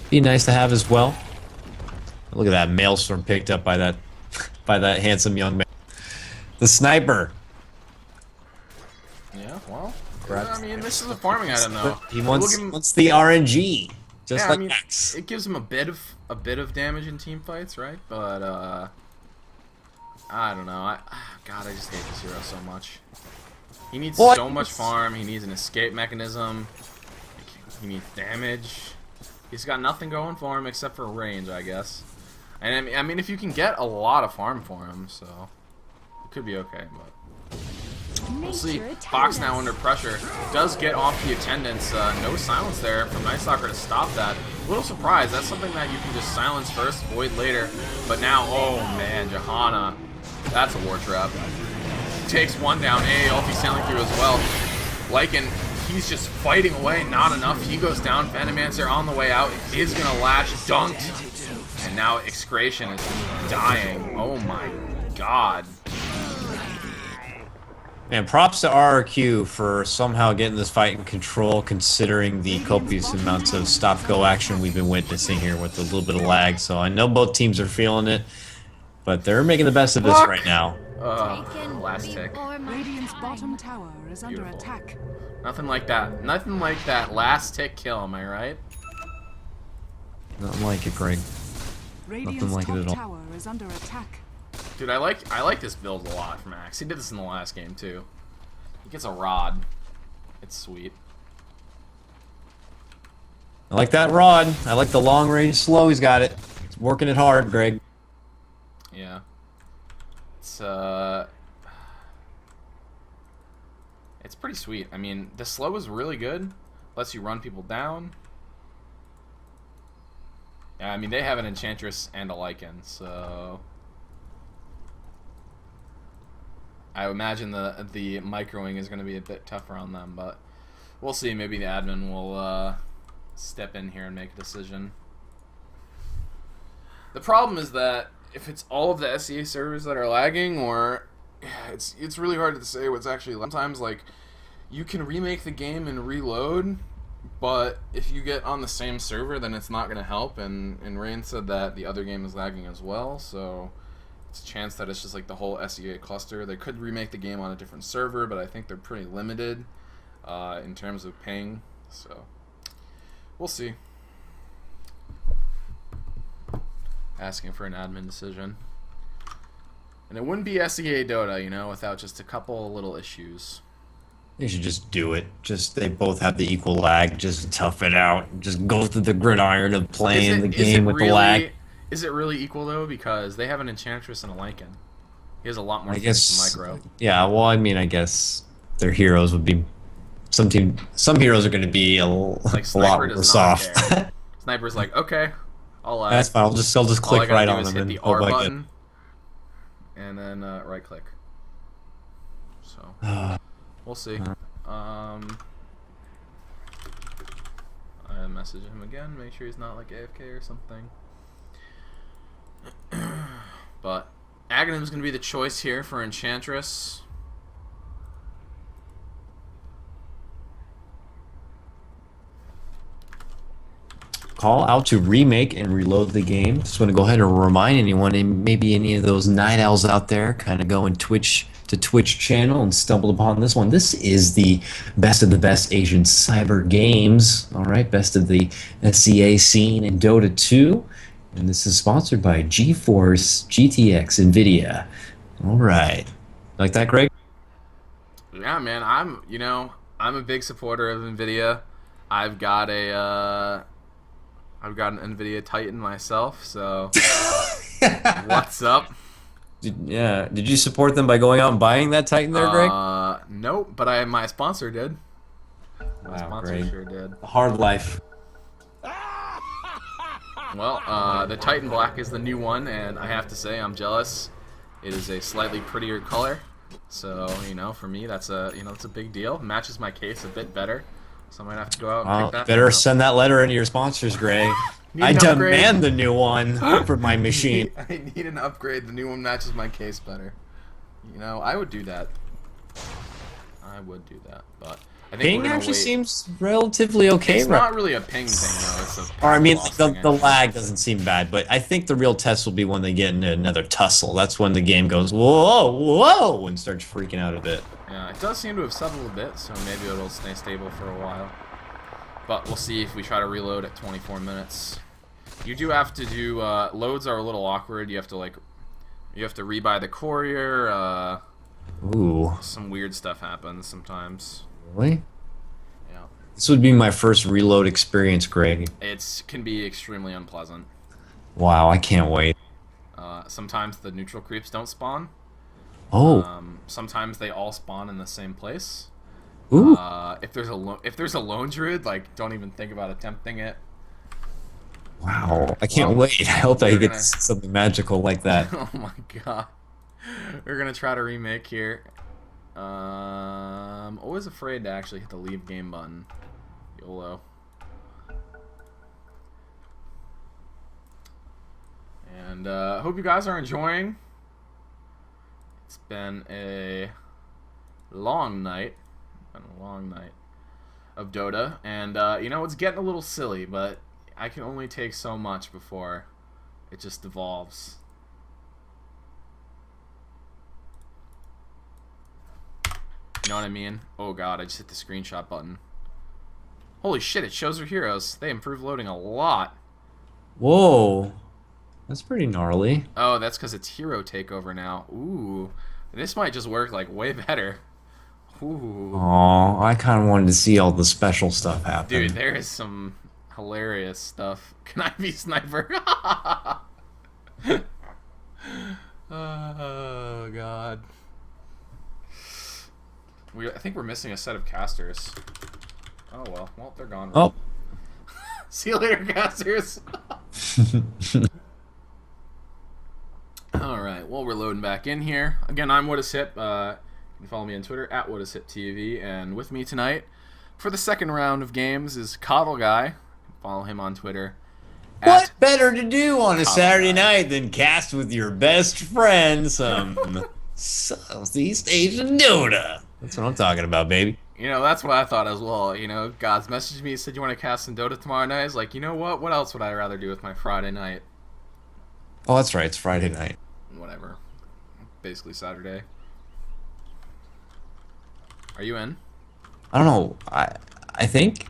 S2: be nice to have as well. Look at that Maelstrom picked up by that handsome young man. The sniper.
S1: Yeah, well, I mean, this is a farming item though.
S2: He wants the RNG, just
S1: yeah,
S2: like
S1: I mean,
S2: X.
S1: it gives him a bit of damage in team fights, right? But I don't know. God, I just hate this hero so much. He needs so much farm. He needs an escape mechanism. He needs damage. He's got nothing going for him except for range, I guess. And I mean, if you can get a lot of farm for him, so it could be okay. But we'll see. Fox now under pressure does get off the attendance. No silence there from Night Stalker to stop that. A little surprised. That's something that you can just silence first, void later. But now, oh man, Johanna. That's a war trap. Takes one down. ulti sailing through as well. Lycan, he's just fighting away. Not enough. He goes down. Venomancer on the way out is going to lash. Dunked. And now Execration is dying. Oh my god.
S2: And props to RRQ for somehow getting this fight in control, considering the copious amounts of stop-go action we've been witnessing here with a little bit of lag. So I know both teams are feeling it, but they're making the best of this right now.
S1: Last tick.
S3: Radiant's bottom tower is under attack.
S1: Nothing like that. Nothing like that last tick kill, am I right?
S2: Nothing like it, Greg.
S3: Radiant's
S2: like it at all.
S3: tower is under attack.
S1: Dude, I like this build a lot from Max. He did this in the last game too. He gets a rod. It's sweet.
S2: I like that rod. I like the long range slow. He's got it. He's working it hard, Greg.
S1: Yeah. It's pretty sweet. I mean, the slow is really good. Lets you run people down. Yeah, I mean, they have an Enchantress and a Lycan, so I imagine the microing is going to be a bit tougher on them, but we'll see. Maybe the admin will step in here and make a decision. The problem is that if it's all of the SEA servers that are lagging, or it's really hard to say what's actually. Sometimes, like, you can remake the game and reload, but if you get on the same server, then it's not going to help. And Rain said that the other game is lagging as well, so it's a chance that it's just like the whole SEA cluster. They could remake the game on a different server, but I think they're pretty limited in terms of ping, so we'll see. Asking for an admin decision. And it wouldn't be SEA Dota, you know, without just a couple little issues.
S2: They should just do it. Just they both have the equal lag. Just tough it out. Just go through the gridiron of playing the game with the lag.
S1: Is it really equal though? Because they have an Enchantress and a Lycan. He has a lot more
S2: I
S1: things
S2: guess.
S1: to micro.
S2: Yeah. Well, I mean, I guess their heroes would be. Some heroes are going to be a lot worse off.
S1: Sniper's like, okay,
S2: that's fine. I'll just click right on them
S1: hit
S2: and
S1: the R
S2: hope I
S1: button, and then right click. So we'll see. I message him again. Make sure he's not like AFK or something. But Aghanim's gonna be the choice here for Enchantress.
S2: Call out to remake and reload the game. Just want to go ahead and remind anyone, and maybe any of those night owls out there, kind of go and Twitch channel and stumbled upon this one. This is the best of the best Asian cyber games. All right, best of the SEA scene in Dota 2, and this is sponsored by GeForce GTX NVIDIA. All right, like that, Greg?
S1: Yeah, man. I'm a big supporter of NVIDIA. I've got a I've got an NVIDIA Titan myself, so what's up?
S2: Did you support them by going out and buying that Titan there, Greg?
S1: Nope, but my sponsor did. My sponsor
S2: Greg.
S1: sure did.
S2: Hard life.
S1: Well, the Titan Black is the new one, and I have to say I'm jealous. It is a slightly prettier color, so for me that's a big deal. It matches my case a bit better, so I might have to go out and pick that.
S2: Better send that letter into your sponsors, Greg. I demand the new one for my machine.
S1: I need an upgrade. The new one matches my case better. I would do that. But I think
S2: Ping actually seems relatively okay.
S1: It's not really a ping thing, though. It's a
S2: or I mean, the lag doesn't seem bad, but I think the real test will be when they get into another tussle. That's when the game goes, whoa, whoa, and starts freaking out a bit.
S1: Yeah, it does seem to have settled a bit, so maybe it'll stay stable for a while. But we'll see if we try to reload at 24 minutes. You do have to do, loads are a little awkward. You have to, rebuy the courier.
S2: Ooh.
S1: Some weird stuff happens sometimes.
S2: Really?
S1: Yeah.
S2: This would be my first reload experience, Greg.
S1: It can be extremely unpleasant.
S2: Wow, I can't wait.
S1: Sometimes the neutral creeps don't spawn.
S2: Oh.
S1: Sometimes they all spawn in the same place.
S2: Ooh.
S1: If there's a lone druid, don't even think about attempting it.
S2: Wow, I can't wait. I hope I get something magical like that.
S1: Oh my god. We're gonna try to remake here. Always afraid to actually hit the leave game button. YOLO. And hope you guys are enjoying. It's been a long night. Of Dota, and it's getting a little silly, but I can only take so much before it just devolves. You know what I mean? Oh god, I just hit the screenshot button. Holy shit, it shows our heroes. They improved loading a lot.
S2: Whoa. That's pretty gnarly.
S1: Oh, that's because it's hero takeover now. Ooh. This might just work way better. Ooh.
S2: Aw, I kind of wanted to see all the special stuff happen.
S1: Dude, there is some hilarious stuff. Can I be sniper? Oh god. I think we're missing a set of casters. Oh well, they're gone.
S2: Oh.
S1: See you later, casters. All right, well we're loading back in here. Again, I'm WhatIsHip. You can follow me on Twitter at WhatIsHipTV, and with me tonight for the second round of games is Coddle Guy. Follow him on Twitter.
S2: What better to do on a Saturday night than cast with your best friend some Southeast Asian Dota? That's what I'm talking about, baby.
S1: That's what I thought as well. God's messaged me, said you want to cast some Dota tomorrow night. I was like, you know what? What else would I rather do with my Friday night?
S2: Oh, that's right. It's Friday night.
S1: Whatever. Basically Saturday. Are you in?
S2: I don't know. I think.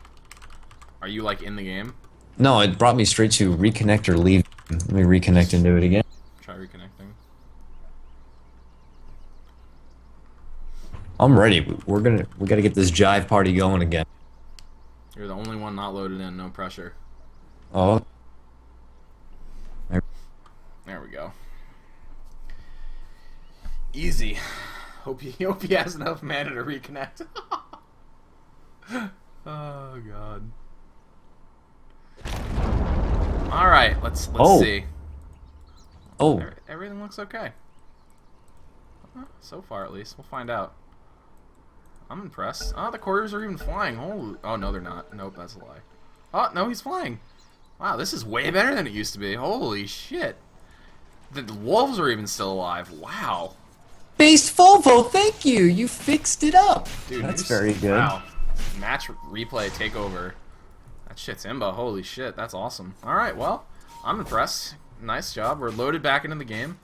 S1: Are you in the game?
S2: No, it brought me straight to reconnect or leave. Let me reconnect and do it again.
S1: Try reconnecting.
S2: I'm ready. We gotta get this jive party going again.
S1: You're the only one not loaded in. No pressure.
S2: Oh.
S1: There we go. Easy. Hope he has enough mana to reconnect. Oh god. All right, let's see.
S2: Oh.
S1: Everything looks okay. So far, at least. We'll find out. I'm impressed. Oh, the couriers are even flying. Oh no, they're not. Nope, that's a lie. Oh no, he's flying. Wow, this is way better than it used to be. Holy shit. The wolves are even still alive. Wow.
S2: Based Volvo, thank you. You fixed it up.
S1: Dude,
S2: that's very good.
S1: Wow. Match replay takeover. That shit's imba. Holy shit, that's awesome. Alright, well, I'm impressed. Nice job. We're loaded back into the game.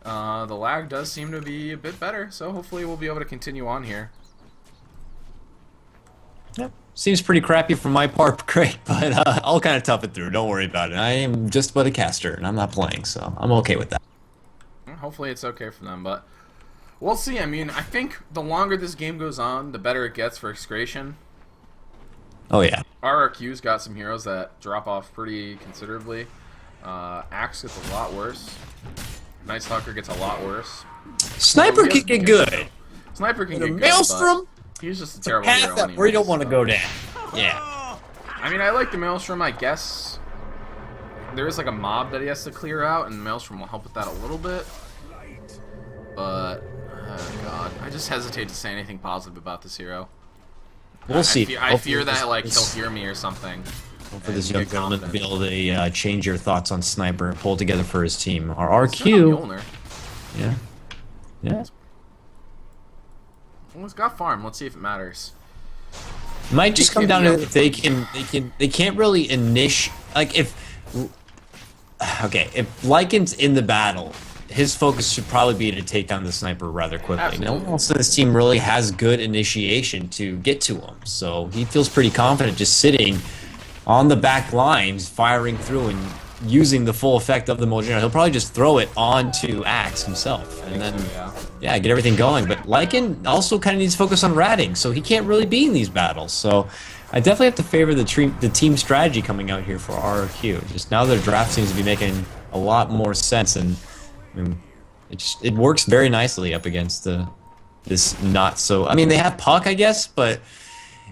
S1: The lag does seem to be a bit better, so hopefully we'll be able to continue on here.
S2: Yep. Seems pretty crappy from my part, Craig, but I'll kind of tough it through. Don't worry about it. I am just but a caster, and I'm not playing, so I'm okay with that.
S1: Hopefully it's okay for them, but we'll see. I mean, I think the longer this game goes on, the better it gets for Execration.
S2: Oh yeah.
S1: RRQ's got some heroes that drop off pretty considerably. Axe gets a lot worse. Night Stalker gets a lot worse.
S2: Sniper can get good.
S1: Sniper can get good,
S2: Maelstrom,
S1: but he's just a terrible
S2: path
S1: hero
S2: that
S1: anyway.
S2: where you don't want to go down. Yeah.
S1: I mean, I like the Maelstrom, I guess. There is like a mob that he has to clear out, and Maelstrom will help with that a little bit. But, oh god, I just hesitate to say anything positive about this hero.
S2: We'll see.
S1: I fear that like he'll hear me or something.
S2: For this
S1: and
S2: young
S1: get
S2: gentleman to be
S1: confident.
S2: able to change your thoughts on Sniper and pull together for his team. Our
S1: He's got a
S2: RQ.
S1: Mjolnir.
S2: Yeah. Yeah.
S1: Well, he's got farm. Let's see if it matters.
S2: Might just come down to if they can't really initiate, like if Lycan's in the battle, his focus should probably be to take down the Sniper rather quickly.
S1: Absolutely.
S2: Now also this team really has good initiation to get to him, so he feels pretty confident just sitting on the back lines, firing through and using the full effect of the Mojang. He'll probably just throw it onto Axe himself, and then yeah, get everything going. But Lycan also kind of needs to focus on ratting, so he can't really be in these battles. So I definitely have to favor the team strategy coming out here for RRQ. Just now their draft seems to be making a lot more sense, and I mean, it works very nicely up against this not so. I mean, they have Puck, I guess, but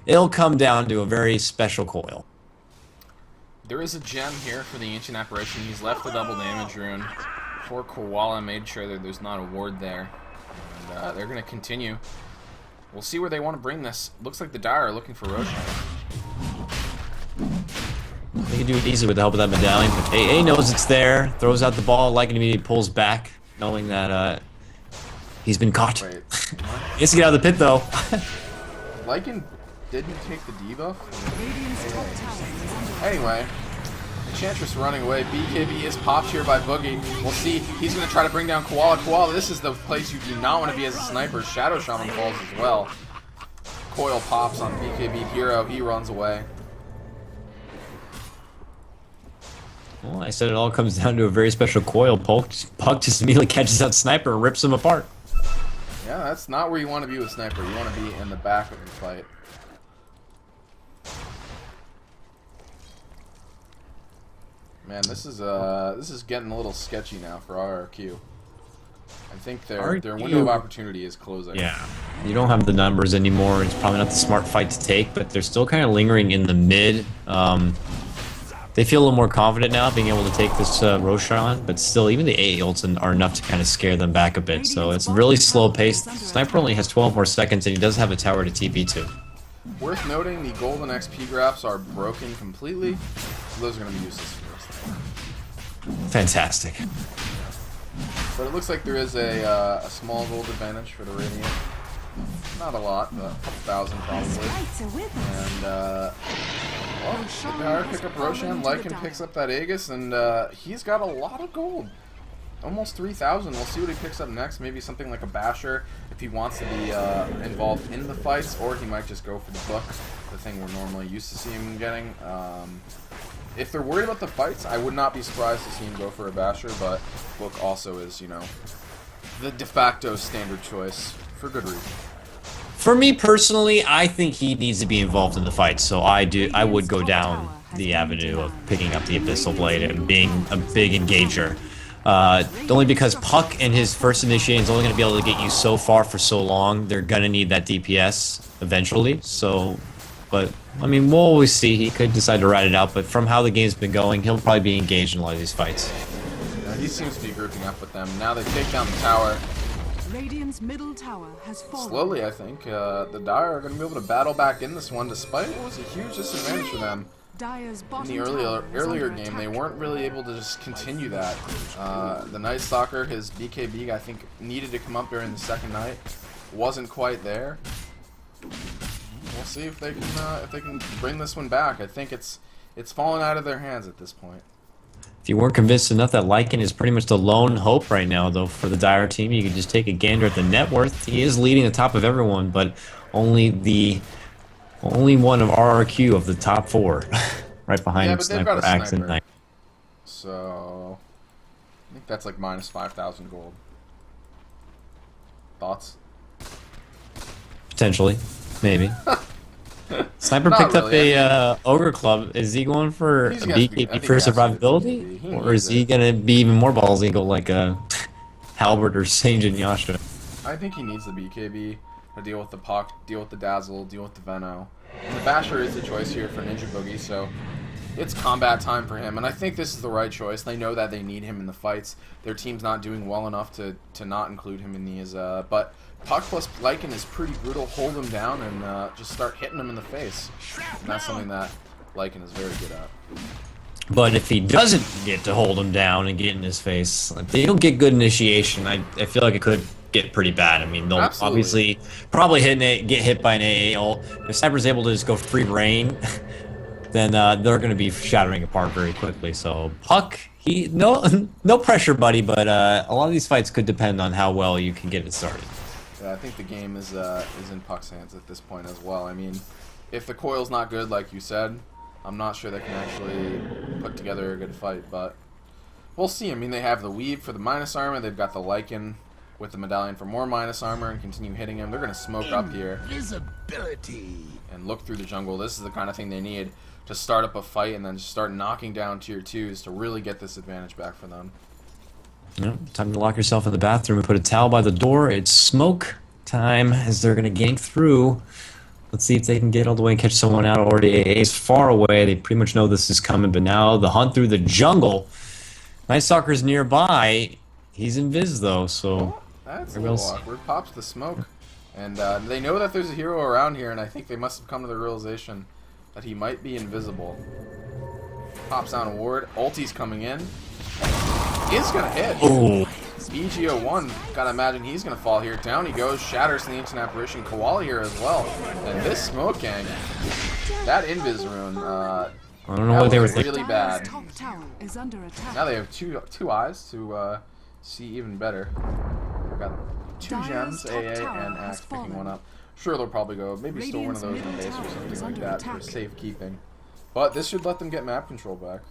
S2: it'll come down to a very special coil.
S1: There is a gem here for the Ancient Apparition. He's left the double damage rune. Poor Koala made sure that there's not a ward there. And they're going to continue. We'll see where they want to bring this. Looks like the Dire are looking for Roshan.
S2: They can do it easily with the help of that medallion, but AA knows it's there, throws out the ball, Lycan immediately pulls back, knowing that he's been caught.
S1: Wait,
S2: He has to get out of the pit, though.
S1: Lycan didn't take the debuff?
S3: Radiant's top tower is under
S1: Anyway, Enchantress running away. BKB is popped here by Boogie. We'll see. He's going to try to bring down Koala. Koala, this is the place you do not want to be as a sniper. Shadow Shaman falls as well. Coil pops on BKB hero. He runs away.
S2: Well, I said it all comes down to a very special coil. Puck just immediately catches that Sniper and rips him apart.
S1: Yeah, that's not where you want to be with Sniper. You want to be in the back of the fight. Man, this is getting a little sketchy now for RRQ. I think their window of opportunity is closing.
S2: Yeah, you don't have the numbers anymore. It's probably not the smart fight to take, but they're still kind of lingering in the mid. They feel a little more confident now, being able to take this Roshan, but still, even the AA ults are enough to kind of scare them back a bit. So it's really slow paced. Sniper only has 12 more seconds, and he does have a tower to TP to.
S1: Worth noting, the golden XP graphs are broken completely, so those are going to be useless for us.
S2: Fantastic.
S1: But it looks like there is a small gold advantage for the Radiant. Not a lot, but a couple thousand probably. And, well, the Power pick up Roshan, Lycan picks up that Aegis, and he's got a lot of gold. Almost 3,000. We'll see what he picks up next. Maybe something like a Basher if he wants to be involved in the fights, or he might just go for the Book, the thing we're normally used to see him getting. If they're worried about the fights, I would not be surprised to see him go for a Basher, but Book also is, you know, the de facto standard choice for good reason.
S2: For me personally, I think he needs to be involved in the fight, so I would go down the avenue of picking up the Abyssal Blade and being a big engager. Only because Puck and his first initiation is only going to be able to get you so far for so long. They're going to need that DPS eventually, so... But, I mean, we'll always see. He could decide to ride it out, but from how the game's been going, he'll probably be engaged in a lot of these fights.
S1: Yeah, he seems to be grouping up with them. Now they take down the tower.
S3: Radiant's middle tower has fallen.
S1: Slowly, I think. The Dire are going to be able to battle back in this one, despite what was a huge disadvantage for them. In the earlier game, they weren't really able to just continue that. The Night Stalker, his BKB, I think, needed to come up during the second night. Wasn't quite there. We'll see if they can bring this one back. I think it's fallen out of their hands at this point.
S2: If you weren't convinced enough that Lycan is pretty much the lone hope right now, though, for the Dire team, you can just take a gander at the net worth. He is leading the top of everyone, but only one of RRQ of the top four, right behind him, Sniper, Axe, and Knight.
S1: So, I think that's like minus 5,000 gold. Thoughts?
S2: Potentially, maybe. Sniper
S1: Not
S2: picked
S1: really,
S2: up a Ogre Club. Is he going for a
S1: He's gonna have to be- I
S2: BKB
S1: think
S2: for
S1: he has to be
S2: survivability?
S1: BKB. He
S2: Or is
S1: needs
S2: he
S1: it.
S2: going to be even more ballsy and go like a Halberd or Sage and Yasha?
S1: I think he needs the BKB to deal with the Puck, deal with the Dazzle, deal with the Veno. And the Basher is the choice here for Ninja Boogie, so it's combat time for him. And I think this is the right choice. They know that they need him in the fights. Their team's not doing well enough to not include him in these. But Puck plus Lycan is pretty brutal. Hold him down and just start hitting him in the face. And that's something that Lycan is very good at.
S2: But if he doesn't get to hold him down and get in his face, if they don't get good initiation, I feel like it could get pretty bad. I mean, they'll
S1: Absolutely.
S2: obviously probably get hit by an AA ult. If Sniper's able to just go free reign, then they're going to be shattering apart very quickly. So Puck, no pressure, buddy, but a lot of these fights could depend on how well you can get it started.
S1: Yeah, I think the game is in Puck's hands at this point as well. I mean, if the coil's not good, like you said, I'm not sure they can actually put together a good fight, but we'll see. I mean, they have the Weave for the minus armor. They've got the Lycan with the Medallion for more minus armor and continue hitting him. They're going to smoke up here
S4: Visibility.
S1: and look through the jungle. This is the kind of thing they need to start up a fight and then just start knocking down tier 2s to really get this advantage back for them.
S2: Yep, time to lock yourself in the bathroom and put a towel by the door. It's smoke time as they're going to gank through. Let's see if they can get all the way and catch someone out. Already AA is far away. They pretty much know this is coming, but now the hunt through the jungle. Night Stalker's nearby. He's invis though, so
S1: That's a little awkward. Pops the smoke. And they know that there's a hero around here, and I think they must have come to the realization that he might be invisible. Pops down a ward. Ulti's coming in. Is going to hit.
S2: oh,
S1: BGO1, gotta imagine he's gonna fall here. Down he goes, shatters the Ancient Apparition. Koala here as well. And this smoke gang, that invis rune,
S2: I don't know what they were thinking.
S1: really bad.
S3: Top tower is under attack.
S1: Now they have two eyes to see even better. They've got 2 gems, AA and Axe picking one up. Sure, they'll probably go, maybe store one of those in the base or something like that for safekeeping. But this should let them get map control back.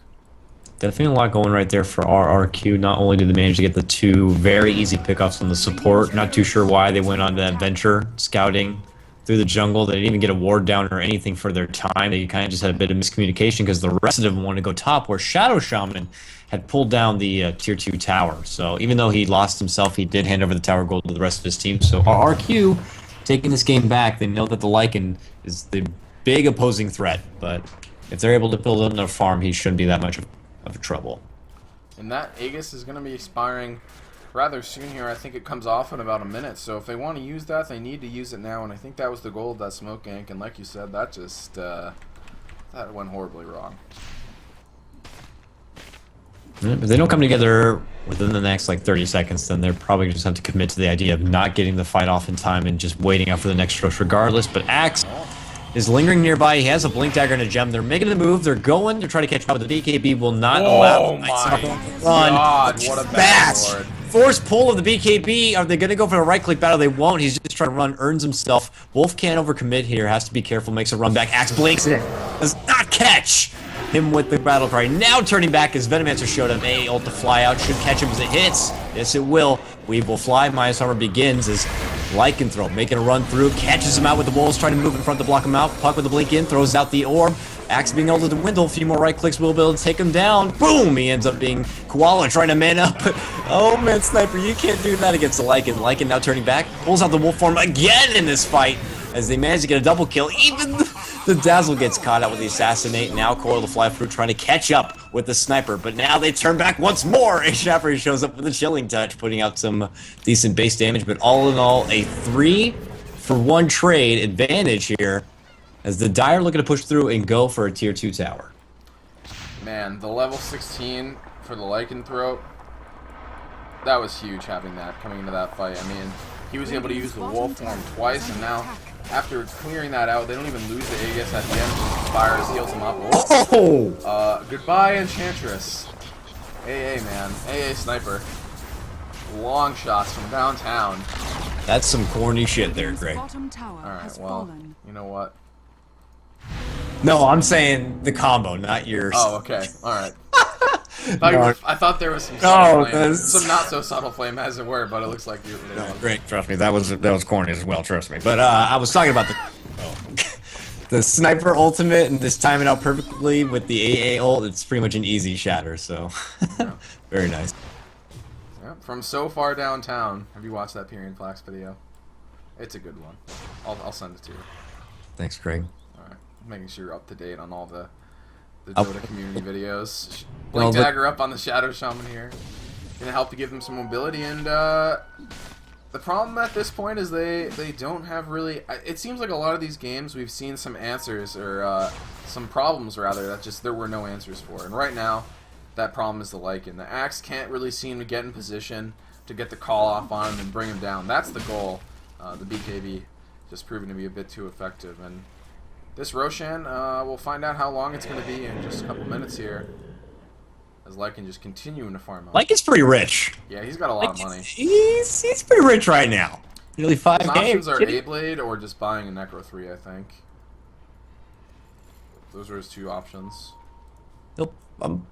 S2: Definitely a lot going right there for RRQ. Not only did they manage to get the 2 very easy pickoffs on the support, not too sure why they went on that venture scouting through the jungle. They didn't even get a ward down or anything for their time. They kind of just had a bit of miscommunication because the rest of them wanted to go top, where Shadow Shaman had pulled down the tier 2 tower. So even though he lost himself, he did hand over the tower gold to the rest of his team. So RRQ taking this game back. They know that the Lycan is the big opposing threat, but if they're able to build another farm, he shouldn't be that much of trouble.
S1: And that Aegis is going to be expiring rather soon here. I think it comes off in about a minute. So if they want to use that, they need to use it now. And I think that was the goal of that smoke gank. And like you said, that just that went horribly wrong.
S2: If they don't come together within the next like 30 seconds, then they're probably just have to commit to the idea of not getting the fight off in time and just waiting out for the next rush regardless. But Axe is lingering nearby. He has a blink dagger and a gem. They're making the move. They're going to try to catch him up. The BKB will not allow
S1: my
S2: run.
S1: God, what a bad lord.
S2: Force pull of the BKB. Are they going to go for a right-click battle? They won't. He's just trying to run. Earns himself. Wolf can't overcommit here. Has to be careful. Makes a run back. Axe blinks it. Does not catch him with the battle cry. Now turning back as Venomancer showed him. A ult to fly out. Should catch him as it hits. Yes, it will. Weave will fly. Minus armor begins as Lycanthrope making a run through. Catches him out with the wolves. Trying to move in front to block him out. Puck with the blink in. Throws out the orb. Axe being able to dwindle. A few more right clicks will be able to take him down. Boom! He ends up being Koala trying to man up. Oh man, Sniper, you can't do that against the Lycan. Lycan now turning back. Pulls out the wolf form again in this fight as they manage to get a double kill. Even the Dazzle gets caught out with the Assassinate. Now Coil the Fly Fruit trying to catch up with the Sniper. But now they turn back once more. A Shaffer shows up with a Chilling Touch, putting out some decent base damage. But all in all, a 3-for-1 trade advantage here as the Dire looking to push through and go for a tier 2 tower.
S1: Man, the level 16 for the Lycanthrope, that was huge having that coming into that fight. I mean, he was able to use the wolf form twice, and now after clearing that out, they don't even lose the Aegis at the end. Just expires, heals him up.
S2: Oh!
S1: Goodbye, Enchantress. AA, man. AA Sniper. Long shots from downtown.
S2: That's some corny shit there, Greg.
S1: Alright, well, you know what?
S2: No, I'm saying the combo, not yours.
S1: Oh, okay. Alright.
S2: No.
S1: I thought there was some subtle flame,
S2: that's-
S1: some not so subtle flame as it were, but it looks like you're
S2: No, great, trust me, that was corny as well, trust me. But I was talking about the sniper ultimate and just time it out perfectly with the AA ult, it's pretty much an easy shatter, so
S1: Yeah.
S2: very nice.
S1: Yeah. From so far downtown. Have you watched that Pyrian Flax video? It's a good one. I'll send it to you.
S2: Thanks, Greg.
S1: Alright. Making sure you're up to date on all the
S2: Up-
S1: Dota community videos.
S2: Well,
S1: Blink
S2: but-
S1: Dagger up on the Shadow Shaman here. Gonna help to give them some mobility, and the problem at this point is they don't have really... It seems like a lot of these games we've seen some answers, or some problems rather, that just there were no answers for. And right now, that problem is the Lycan. The Axe can't really seem to get in position to get the call off on him and bring him down. That's the goal. The BKB just proving to be a bit too effective. And this Roshan, we'll find out how long it's going to be in just a couple minutes here. As Lycan just continuing to farm out.
S2: Lycan's pretty rich.
S1: Yeah, he's got a lot of money.
S2: He's pretty rich right now. Nearly 5
S1: His
S2: games.
S1: options are A-Blade or just buying a Necro 3, I think. Those are his two options.
S2: Nope.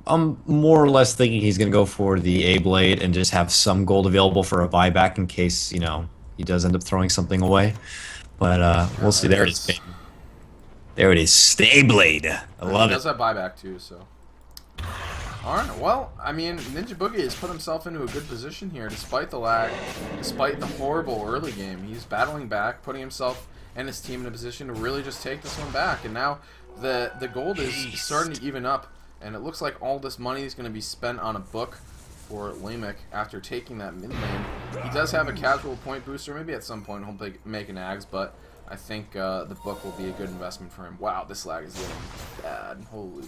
S2: I'm more or less thinking he's going to go for the A-Blade and just have some gold available for a buyback in case, you know, he does end up throwing something away. But we'll see. There it is. There it is. Stay Blade. I love
S1: He
S2: it.
S1: does have buyback too, so. Alright, well, I mean, Ninja Boogie has put himself into a good position here despite the lag, despite the horrible early game. He's battling back, putting himself and his team in a position to really just take this one back. And now the gold is starting to even up, and it looks like all this money is going to be spent on a book for Lamick after taking that mid lane. He does have a casual point booster. Maybe at some point he'll make an Ags, but I think the book will be a good investment for him. Wow, this lag is getting bad. Holy.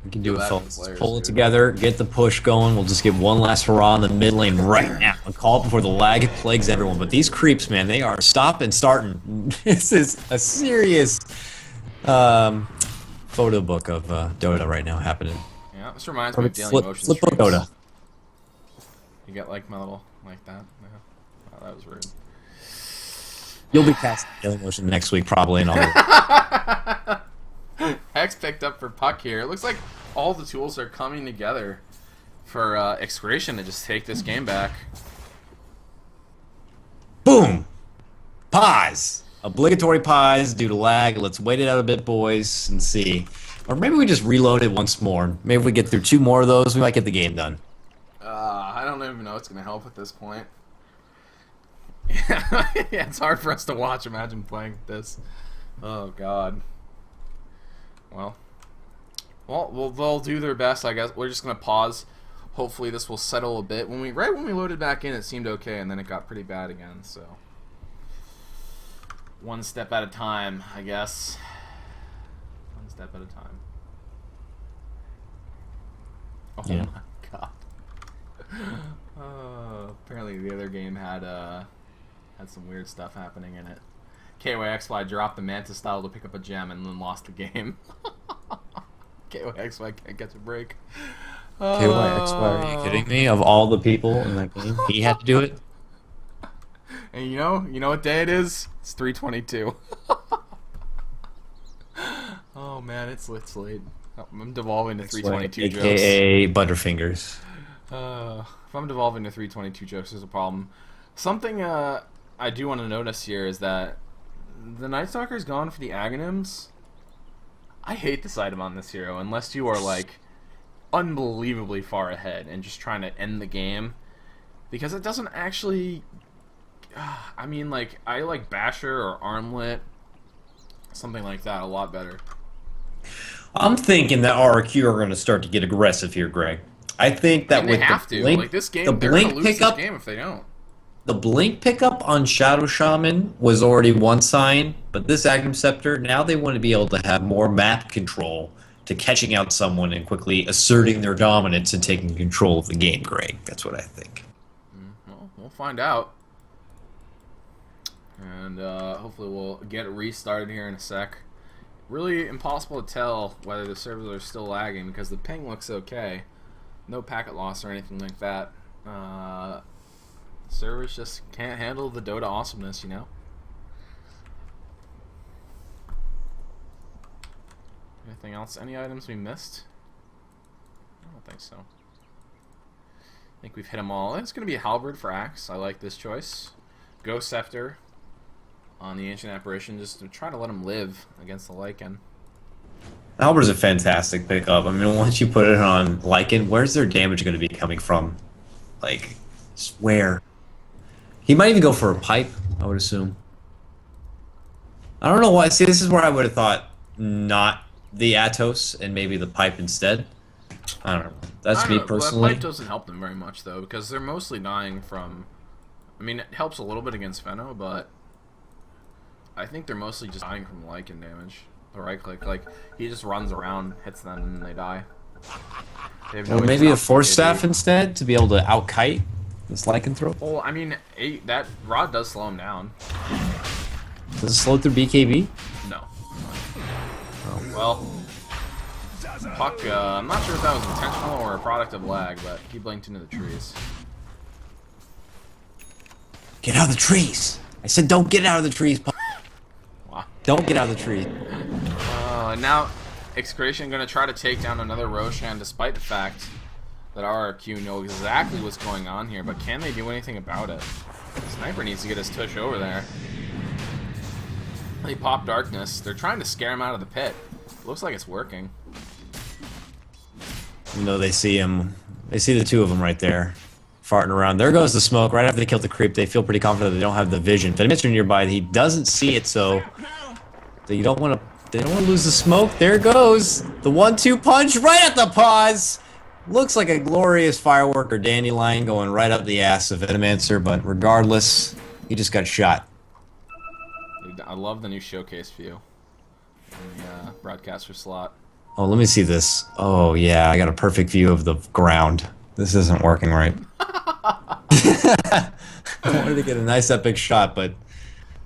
S2: We can do it,
S1: Go back
S2: folks.
S1: to players,
S2: Pull it
S1: dude.
S2: together, get the push going. We'll just get one last hurrah in the mid lane right now and call it before the lag plagues everyone. But these creeps, man, they are stop and starting. This is a serious photo book of Dota right now happening.
S1: Yeah, this reminds me of Daily
S2: Flip
S1: Motion
S2: book
S1: streams.
S2: Dota.
S1: You get like my little, like that? Yeah. Oh, that was rude.
S2: You'll be casting Daily Motion next week probably, and all.
S1: Hex picked up for Puck here. It looks like all the tools are coming together for Execration to just take this game back.
S2: Boom! Pause. Obligatory pause due to lag. Let's wait it out a bit, boys, and see. Or maybe we just reload it once more. Maybe if we get through 2 more of those, we might get the game done.
S1: I don't even know what's going to help at this point. Yeah, it's hard for us to watch. Imagine playing this. Oh, God. Well, they'll do their best, I guess. We're just going to pause. Hopefully this will settle a bit. Right when we loaded back in, it seemed okay, and then it got pretty bad again, so. One step at a time, I guess. One step at a time. Oh
S2: Yeah.
S1: my god. Apparently the other game had some weird stuff happening in it. KYXY dropped the Manta style to pick up a gem and then lost the game. KYXY can't catch a break.
S2: KYXY, are you kidding me? Of all the people in that game, he had to do it?
S1: And you know what day it is? It's 3:22. Oh man, it's late. I'm devolving to 3:22 jokes.
S2: AKA Butterfingers.
S1: If I'm devolving to 3:22 jokes, there's a problem. Something I do want to notice here is that the Night Stalker's gone for the Aghanims. I hate this item on this hero unless you are like unbelievably far ahead and just trying to end the game, because it doesn't actually. I mean, like, I like Basher or Armlet, something like that, a lot better.
S2: I'm thinking that RRQ are going to start to get aggressive here, Greg. I think that
S1: And
S2: with
S1: they have
S2: the
S1: to.
S2: blink,
S1: Like, this game,
S2: the
S1: they're going to
S2: blink
S1: lose
S2: pickup,
S1: this game if they don't.
S2: the blink pickup on Shadow Shaman was already one sign, but this Agnum Scepter, now they want to be able to have more map control to catching out someone and quickly asserting their dominance and taking control of the game, Greg. That's what I think.
S1: Well, we'll find out. And hopefully we'll get it restarted here in a sec. Really impossible to tell whether the servers are still lagging because the ping looks okay. No packet loss or anything like that. Servers just can't handle the Dota awesomeness, you know? Anything else? Any items we missed? I don't think so. I think we've hit them all. It's going to be a Halberd for Axe. I like this choice. Ghost Scepter. on the Ancient Apparition just to try to let him live against the Lycan.
S2: Albert's a fantastic pickup. I mean, once you put it on Lycan, where's their damage going to be coming from? Like, where? He might even go for a pipe, I would assume. I don't know why. See, this is where I would have thought not the Atos and maybe the pipe instead. I don't know. That's me personally.
S1: The pipe doesn't help them very much, though, because they're mostly dying from... I mean, it helps a little bit against Fenno, but I think they're mostly just dying from Lycan damage. The right-click, like, he just runs around, hits them, and they die. They have no
S2: Or maybe a Force Staff instead to be able to out-kite this Lycanthrope?
S1: Well, I mean, that rod does slow him down.
S2: Does it slow through BKB?
S1: No. Oh, well, Puck, I'm not sure if that was intentional or a product of lag, but he blinked into the trees.
S2: Get out of the trees! I said don't get out of the trees, Puck.
S1: Wow.
S2: Don't get out of the trees.
S1: And now, Execration going to try to take down another Roshan, despite the fact that RRQ know exactly what's going on here, but can they do anything about it? Sniper needs to get his tush over there. They pop Darkness. They're trying to scare him out of the pit. Looks like it's working.
S2: You know, they see him. They see the two of them right there, farting around. There goes the smoke. Right after they kill the creep, they feel pretty confident they don't have the vision. Venomancer nearby, he doesn't see it, so you don't want to. They don't want to lose the smoke. There it goes. The 1-2 punch right at the pause. Looks like a glorious firework or dandelion going right up the ass of Venomancer, but regardless, he just got shot.
S1: I love the new showcase view in the broadcaster slot.
S2: Oh, let me see this. Oh, yeah, I got a perfect view of the ground. This isn't working right. I wanted to get a nice epic shot, but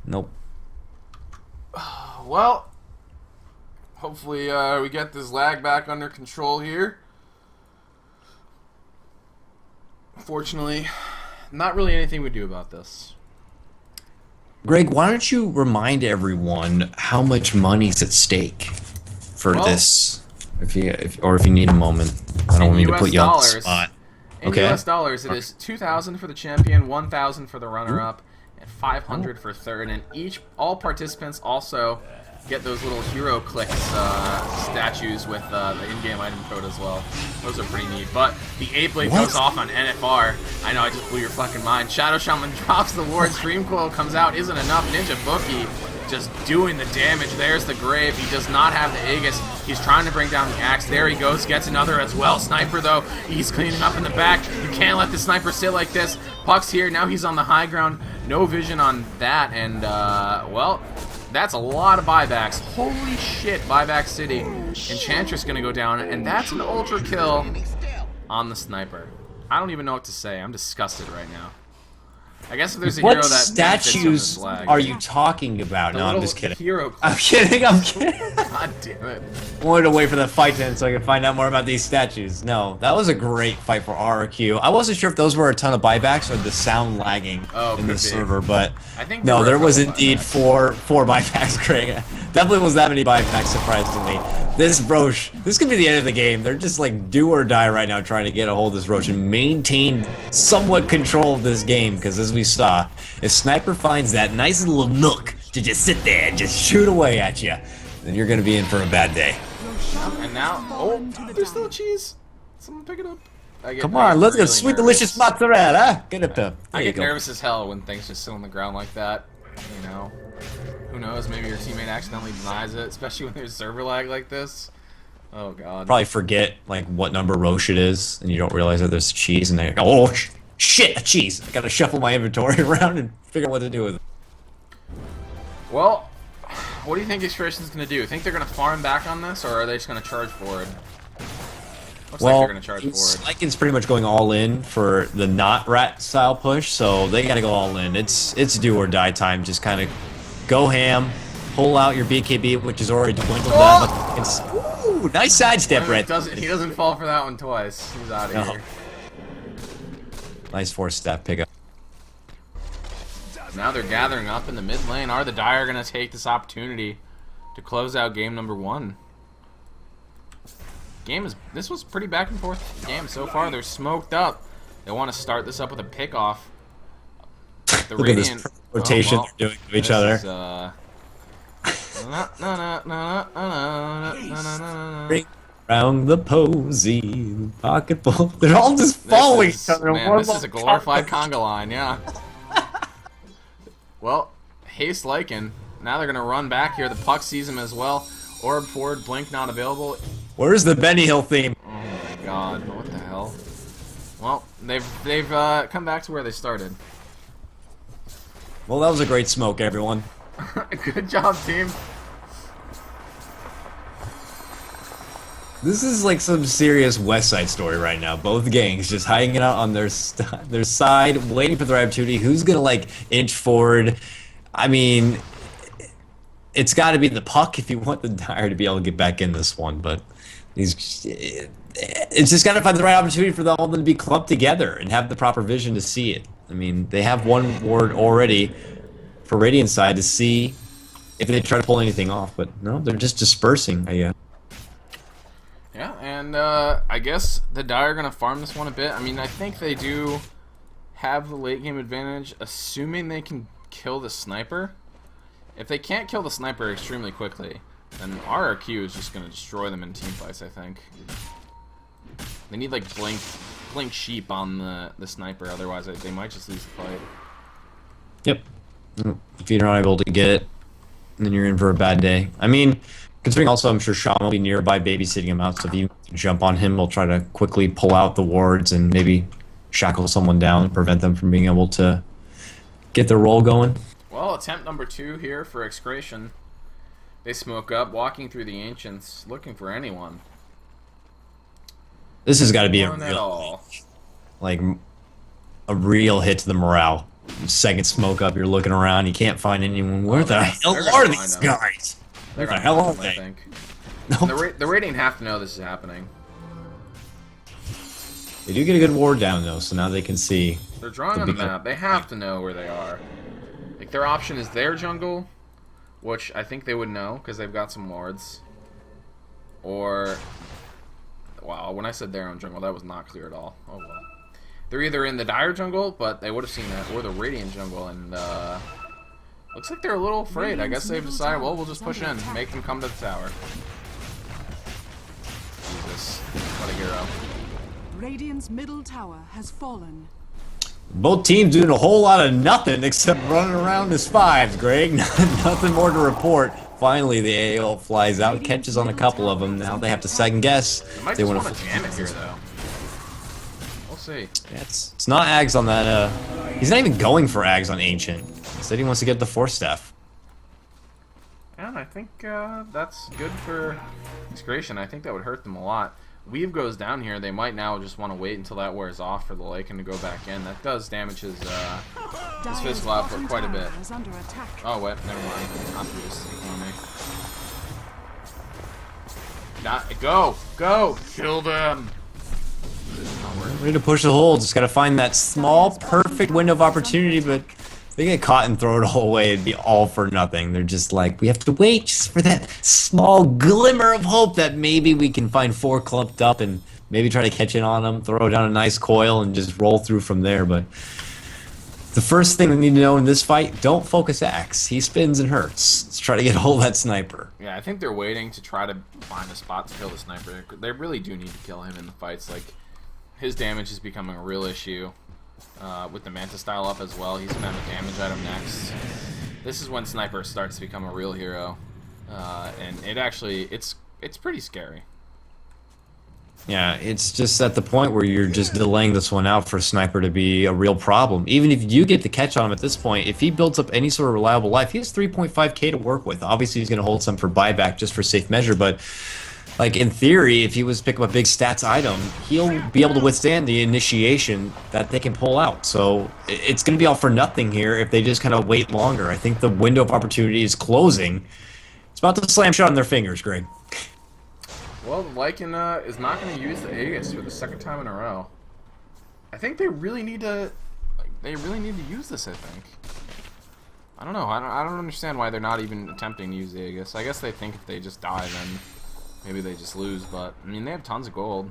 S2: nope.
S1: Well, hopefully we get this lag back under control here. Fortunately, not really anything we do about this.
S2: Greg, why don't you remind everyone how much money's at stake for this? If you need a moment, I don't mean to put you on the spot.
S1: In US dollars, it is $2,000 for the champion, $1,000 for the runner-up, and $500 for third. And all participants also get those little hero clicks statues with the in-game item code as well. Those are pretty neat. But the 8-blade goes off on NFR. I know, I just blew your fucking mind. Shadow Shaman drops the ward. Stream Coil comes out. Isn't enough. Ninja Bookie just doing the damage. There's the grave. He does not have the Aegis. He's trying to bring down the axe. There he goes. Gets another as well. Sniper, though, he's cleaning up in the back. You can't let the sniper sit like this. Puck's here. Now he's on the high ground. No vision on that. And, well, that's a lot of buybacks. Holy shit, buyback city. Enchantress gonna go down, and that's an ultra kill on the sniper. I don't even know what to say. I'm disgusted right now. I guess if there's a hero that
S2: statues are you talking about? No, I'm just kidding.
S1: Hero
S2: I'm kidding.
S1: God damn it.
S2: I wanted to wait for the fight to end so I could find out more about these statues. No, that was a great fight for RRQ. I wasn't sure if those were a ton of buybacks or the sound lagging in the server, but
S1: I think
S2: no, there was indeed four buybacks, Craig. Definitely was that many buybacks, surprisingly. This Roche, this could be the end of the game. They're just like do or die right now trying to get a hold of this Roche and maintain somewhat control of this game, because as we saw, if Sniper finds that nice little nook to just sit there and just shoot away at you, then you're going to be in for a bad day.
S1: And now, oh, there's still cheese. Someone pick it up.
S2: Come on, let's get sweet, delicious mozzarella. Get it up.
S1: I get nervous as hell when things just sit on the ground like that. You know, who knows? Maybe your teammate accidentally denies it, especially when there's server lag like this. Oh god.
S2: Probably forget like what number Roche it is, and you don't realize that there's cheese, and they go, oh shit, a cheese. I gotta shuffle my inventory around and figure out what to do with it.
S1: Well, what do you think Execration's gonna do? Think they're gonna farm back on this, or are they just gonna charge forward? Looks like they're gonna charge forward.
S2: Lycan's pretty much going all in for the not rat style push, so they gotta go all in. It's do or die time. Just kind of go ham, pull out your BKB, which is already dwindled down. Ooh, nice sidestep, Red.
S1: He doesn't fall for that one twice. He's out of here.
S2: Nice force step pickup.
S1: Now they're gathering up in the mid lane. Are the Dire gonna take this opportunity to close out game number 1? This was pretty back and forth game so far. They're smoked up. They want to start this up with a pick off. The
S2: Look at this
S1: Radiant
S2: rotation
S1: well,
S2: they're doing to each
S1: this
S2: other.
S1: is,
S2: Ring around the posy, pocket full. They're all just following each other.
S1: Man, this is a glorified conga line, yeah. Well, Haste Lycan. Now they're gonna run back here. The Puck sees him as well. Orb forward, Blink not available.
S2: Where's the Benny Hill theme?
S1: Oh my god, what the hell? Well, they've come back to where they started.
S2: Well, that was a great smoke, everyone.
S1: Good job, team.
S2: This is like some serious West Side Story right now. Both gangs just hiding out on their side, waiting for the right opportunity. Who's gonna like inch forward? I mean, it's got to be the Puck if you want the Dire to be able to get back in this one. But it's just got to find the right opportunity for all of them to be clumped together and have the proper vision to see it. I mean, they have one ward already for Radiant side to see if they try to pull anything off, but no, they're just dispersing, I guess.
S1: Yeah, and I guess the Dire are going to farm this one a bit. I mean, I think they do have the late game advantage, assuming they can kill the sniper. If they can't kill the sniper extremely quickly, then RRQ is just going to destroy them in team fights, I think. They need, like, blink sheep on the sniper, otherwise they might just lose the fight.
S2: Yep. If you're not able to get it, then you're in for a bad day. I mean, considering also I'm sure Sean will be nearby babysitting him out, so if you jump on him, we'll try to quickly pull out the wards and maybe shackle someone down and prevent them from being able to get their roll going.
S1: Well, attempt number 2 here for Execration. They smoke up, walking through the Ancients, looking for anyone.
S2: This has got to be a real hit to the morale. Second smoke up, you're looking around, you can't find anyone. Where the hell are these guys? Where the hell are they?
S1: I think. Nope. The Radiant have to know this is happening.
S2: They do get a good ward down though, so now they can see.
S1: They're drawing on the map. They have to know where they are. Like, their option is their jungle, which I think they would know because they've got some wards. Or, wow, when I said their own jungle, that was not clear at all. Oh well. They're either in the Dire jungle, but they would have seen that, or the Radiant jungle, and looks like they're a little afraid. I guess they've decided, well, we'll just push in, make them come to the tower. Jesus, what a hero.
S3: Radiant's middle tower has fallen.
S2: Both teams doing a whole lot of nothing except running around as fives, Greg. Nothing more to report. Finally, the AO flies out, catches on a couple of them. Now they have to second guess.
S1: They might just want to jam it here, though. We'll see.
S2: Yeah, it's not Ags on that. He's not even going for Ags on Ancient. Instead, he wants to get the Force Staff.
S1: And I think that's good for Execration. I think that would hurt them a lot. Weave goes down here. They might now just want to wait until that wears off for the Lycan to go back in. That does damage his physical output quite a bit. Oh wait, never mind. I'm just ignore me. Go! Kill them!
S2: Ready to push the hole. Just gotta find that small, perfect window of opportunity, but if they get caught and throw it all away, it'd be all for nothing. They're just like, we have to wait just for that small glimmer of hope that maybe we can find 4 clumped up and maybe try to catch it on them, throw down a nice coil, and just roll through from there. But the first thing we need to know in this fight, don't focus Axe. He spins and hurts. Let's try to get a hold of that sniper.
S1: Yeah, I think they're waiting to try to find a spot to kill the sniper. They really do need to kill him in the fights. Like, his damage is becoming a real issue. With the Manta style up as well, he's gonna have a damage item next. This is when Sniper starts to become a real hero, and it's pretty scary.
S2: Yeah, it's just at the point where you're just delaying this one out for Sniper to be a real problem. Even if you get the catch on him at this point, if he builds up any sort of reliable life, he has 3.5k to work with. Obviously, he's gonna hold some for buyback just for safe measure, but like, in theory, if he was to pick up a big stats item, he'll be able to withstand the initiation that they can pull out. So it's going to be all for nothing here if they just kind of wait longer. I think the window of opportunity is closing. It's about to slam shut on their fingers, Greg.
S1: Well, the Lycan is not going to use the Aegis for the second time in a row. I think they really need to use this, I think. I don't know. I don't understand why they're not even attempting to use the Aegis. I guess they think if they just die, then maybe they just lose, but, I mean, they have tons of gold.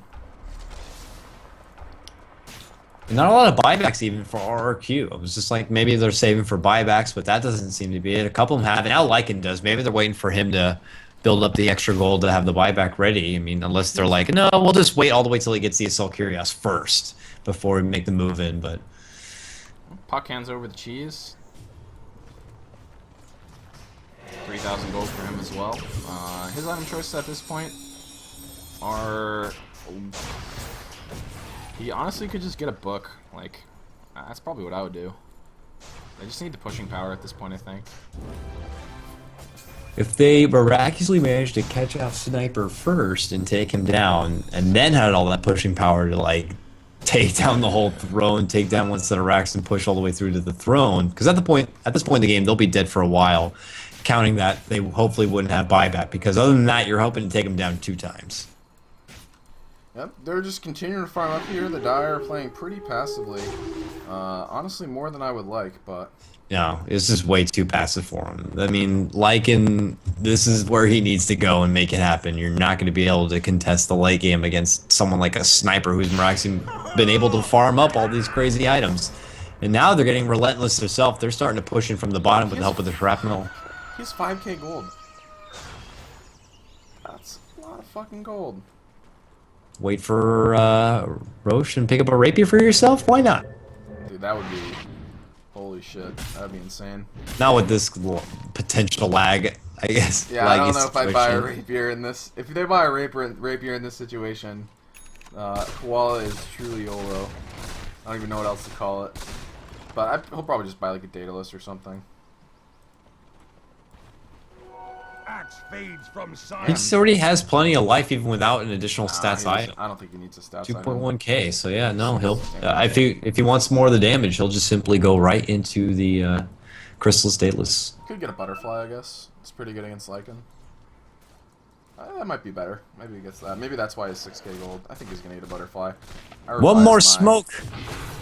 S2: Not a lot of buybacks even for RRQ. It was just like maybe they're saving for buybacks, but that doesn't seem to be it. A couple of them have, and now Lycan does. Maybe they're waiting for him to build up the extra gold to have the buyback ready. I mean, unless they're like, no, we'll just wait all the way till he gets the Assault Curios first before we make the move in. But
S1: Puck hands over the cheese. 3,000 gold for him as well. His item choices at this point are... He honestly could just get a book. Like, that's probably what I would do. They just need the pushing power at this point, I think.
S2: if they miraculously managed to catch off Sniper first and take him down, and then had all that pushing power to, like, take down the whole throne, take down one set of racks, and push all the way through to the throne, because at this point in the game, they'll be dead for a while, counting that they hopefully wouldn't have buyback, because other than that, you're hoping to take them down 2 times.
S1: Yep, they're just continuing to farm up here. The Dire are playing pretty passively. Honestly, more than I would like, but...
S2: No, it's just way too passive for him. I mean, Lycan, this is where he needs to go and make it happen. You're not going to be able to contest the late game against someone like a Sniper who's miraculously been able to farm up all these crazy items. And now they're getting relentless themselves. They're starting to push in from the bottom with the help of the shrapnel.
S1: He's 5k gold. That's a lot of fucking gold.
S2: Wait for Roche and pick up a rapier for yourself? Why not?
S1: Dude, that would be... Holy shit, that would be insane.
S2: Not with this potential lag, I guess.
S1: Yeah, I don't know if I'd buy a rapier in this... If they buy a rapier in this situation, Koala is truly YOLO. I don't even know what else to call it. But he'll probably just buy like a Daedalus or something.
S2: He already has plenty of life even without an additional stats item.
S1: I don't think he needs a stats
S2: 2.1k, so yeah, no, he'll... if he wants more of the damage, he'll just simply go right into the Crystal's Daedalus.
S1: Could get a Butterfly, I guess. It's pretty good against Lycan. That might be better. Maybe he gets that. Maybe that's why he's 6k gold. I think he's gonna get a Butterfly.
S2: One more smoke!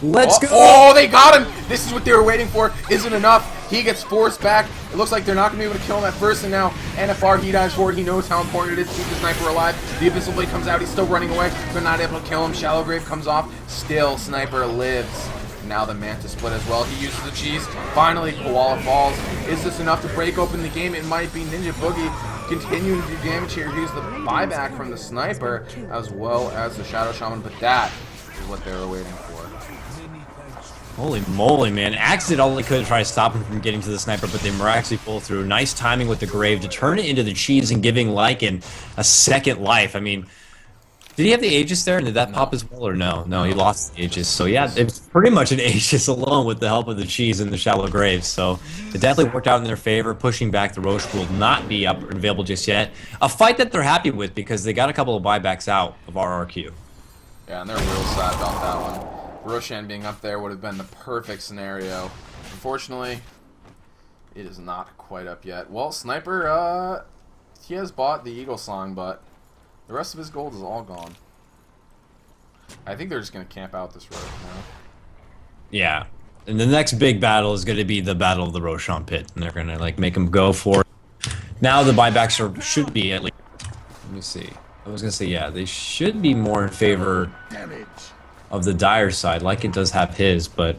S2: Let's go!
S1: Oh, they got him! This is what they were waiting for. Isn't enough. He gets forced back. It looks like they're not going to be able to kill him at first, and now NFR, he dives forward. He knows how important it is to keep the Sniper alive. The Abyssal Blade comes out. He's still running away. They're not able to kill him. Shallow Grave comes off. Still, Sniper lives. Now the Mantis split as well. He uses the cheese. Finally, Koala falls. Is this enough to break open the game? It might be. Ninja Boogie continuing to do damage here. Here's the buyback from the Sniper, as well as the Shadow Shaman, but that is what they were waiting for.
S2: Holy moly, man. Axe did all they could to try to stop him from getting to the Sniper, but they miraculously pull through. Nice timing with the Grave to turn it into the cheese and giving Lycan a second life. I mean, did he have the Aegis there, and did that pop as well, or no? No, he lost the Aegis. So yeah, it's pretty much an Aegis alone with the help of the cheese and the Shallow Graves. So it definitely worked out in their favor. Pushing back, the Roche will not be up and available just yet. A fight that they're happy with because they got a couple of buybacks out of RRQ.
S1: Yeah, and they're real sad about that one. Roshan being up there would have been the perfect scenario. Unfortunately, it is not quite up yet. Well, Sniper, he has bought the Eagle Song, but the rest of his gold is all gone. I think they're just going to camp out this road now.
S2: Yeah. And the next big battle is going to be the Battle of the Roshan Pit. And they're going to, like, make them go for it. Now the buybacks should be at least... Let me see. I was going to say, yeah, they should be more in favor of the Dire side. Lycan does have his, but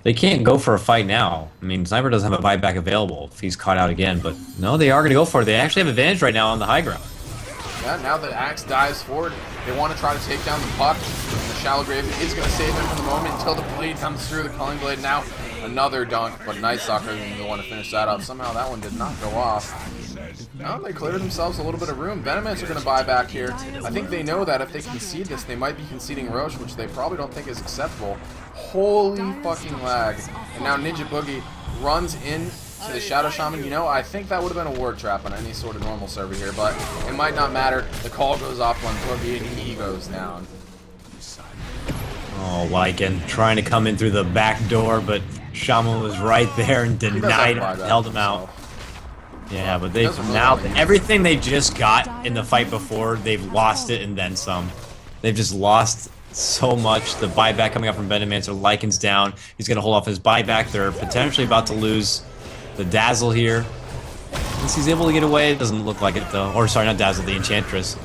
S2: they can't go for a fight now. I mean, Sniper doesn't have a buyback available if he's caught out again, but no, they are going to go for it. They actually have advantage right now on the high ground.
S1: Yeah, now that Axe dives forward, they want to try to take down the puck. And the Shallow Grave is going to save him for the moment until the blade comes through. The Culling Blade now, another dunk, but Night Stalker is the one to finish that up. Somehow that one did not go off. Now they cleared themselves a little bit of room. Venomants are going to buy back here. I think they know that if they concede this, they might be conceding Roche, which they probably don't think is acceptable. Holy fucking lag. And now Ninja Boogie runs in to the Shadow Shaman. You know, I think that would have been a ward trap on any sort of normal server here, but it might not matter. The call goes off on Boogie and he goes down.
S2: Oh, Lycan trying to come in through the back door, but Shaman was right there and denied him, held him out. Yeah, but they've now everything they just got in the fight before, they've lost it and then some. They've just lost so much. The buyback coming up from Venomancer, Lycan's down. He's going to hold off his buyback. They're potentially about to lose the Dazzle here. Once he's able to get away, it doesn't look like it though. Or sorry, not Dazzle, the Enchantress.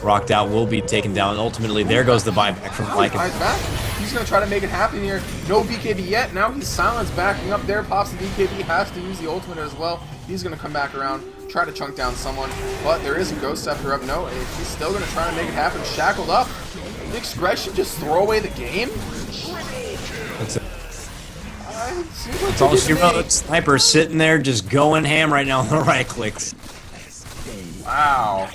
S2: rocked out, will be taken down. Ultimately, there goes the buyback from Lycan.
S1: Back. He's going to try to make it happen here. No BKB yet. Now he's silenced, backing up there. Pops the BKB, has to use the ultimate as well. He's going to come back around, try to chunk down someone. But there is a Ghost Scepter up. No, he's still going to try to make it happen. Shackled up. Execration just throw away the game?
S2: That's it.
S1: Like
S2: That's all she wrote. Sniper sitting there just going ham right now on the right clicks.
S1: Wow.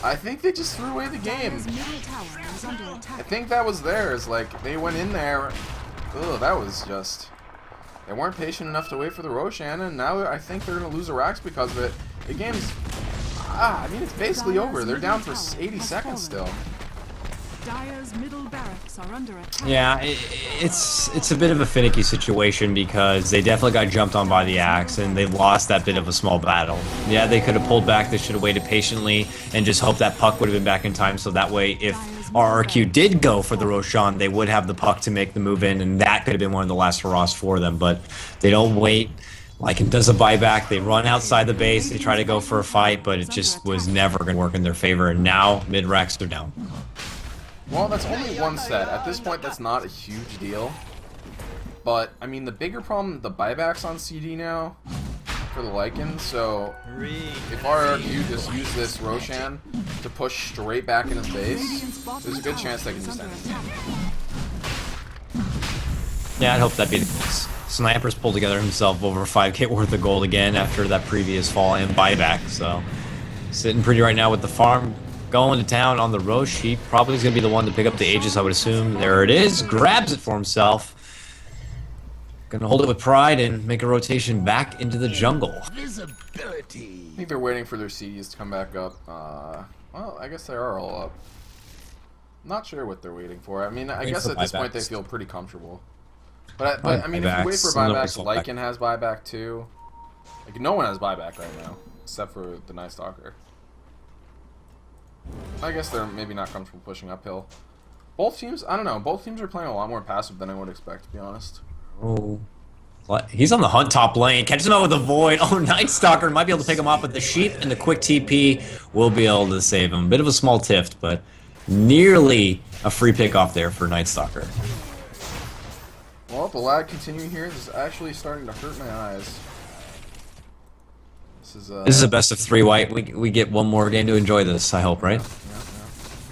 S1: I think they just threw away the game. I think that was theirs. Like, they went in there. Ugh, that was just... They weren't patient enough to wait for the Roshan, and now I think they're going to lose a Rax because of it. The game's... I mean, it's basically over. They're down for 80 seconds still.
S3: Dire's middle barracks are under attack.
S2: Yeah, it's a bit of a finicky situation because they definitely got jumped on by the axe and they lost that bit of a small battle. Yeah, they could have pulled back. They should have waited patiently and just hoped that puck would have been back in time. So that way, if RRQ did go for the Roshan, they would have the puck to make the move in, and that could have been one of the last hurrahs for them. But they don't wait. Lycan does a buyback. They run outside the base. They try to go for a fight, but it just was never going to work in their favor. And now mid-racks are down.
S1: Well, that's only one set. At this point, that's not a huge deal. But, I mean, the bigger problem, the buybacks on CD now for the Lycan. So, if RRQ just use this Roshan to push straight back in his base, there's a good chance they can just end it.
S2: Yeah, I'd hope that'd be the case. Sniper's pulled together himself over 5k worth of gold again after that previous fall and buyback. So, sitting pretty right now with the farm. Going to town on the Roche. He probably is going to be the one to pick up the Aegis, I would assume. There it is. Grabs it for himself. Going to hold it with pride and make a rotation back into the jungle.
S4: Visibility.
S1: I think they're waiting for their CDs to come back up. Well, I guess they are all up. Not sure what they're waiting for. I mean, I guess at this point they feel pretty comfortable. But I mean, if you wait for buybacks, Lycan has buyback too. Like, no one has buyback right now, except for the Night Stalker. I guess they're maybe not comfortable pushing uphill. Both teams, I don't know, both teams are playing a lot more passive than I would expect, to be honest.
S2: Oh. He's on the hunt top lane. Catches him out with a void. Oh, Night Stalker might be able to pick him off, but the sheep and the quick TP will be able to save him. Bit of a small tift, but nearly a free pick off there for Night Stalker.
S1: Well, the lag continuing here is actually starting to hurt my eyes. This is
S2: a best of 3 white. We get one more game to enjoy this, I hope, right?
S1: Yeah.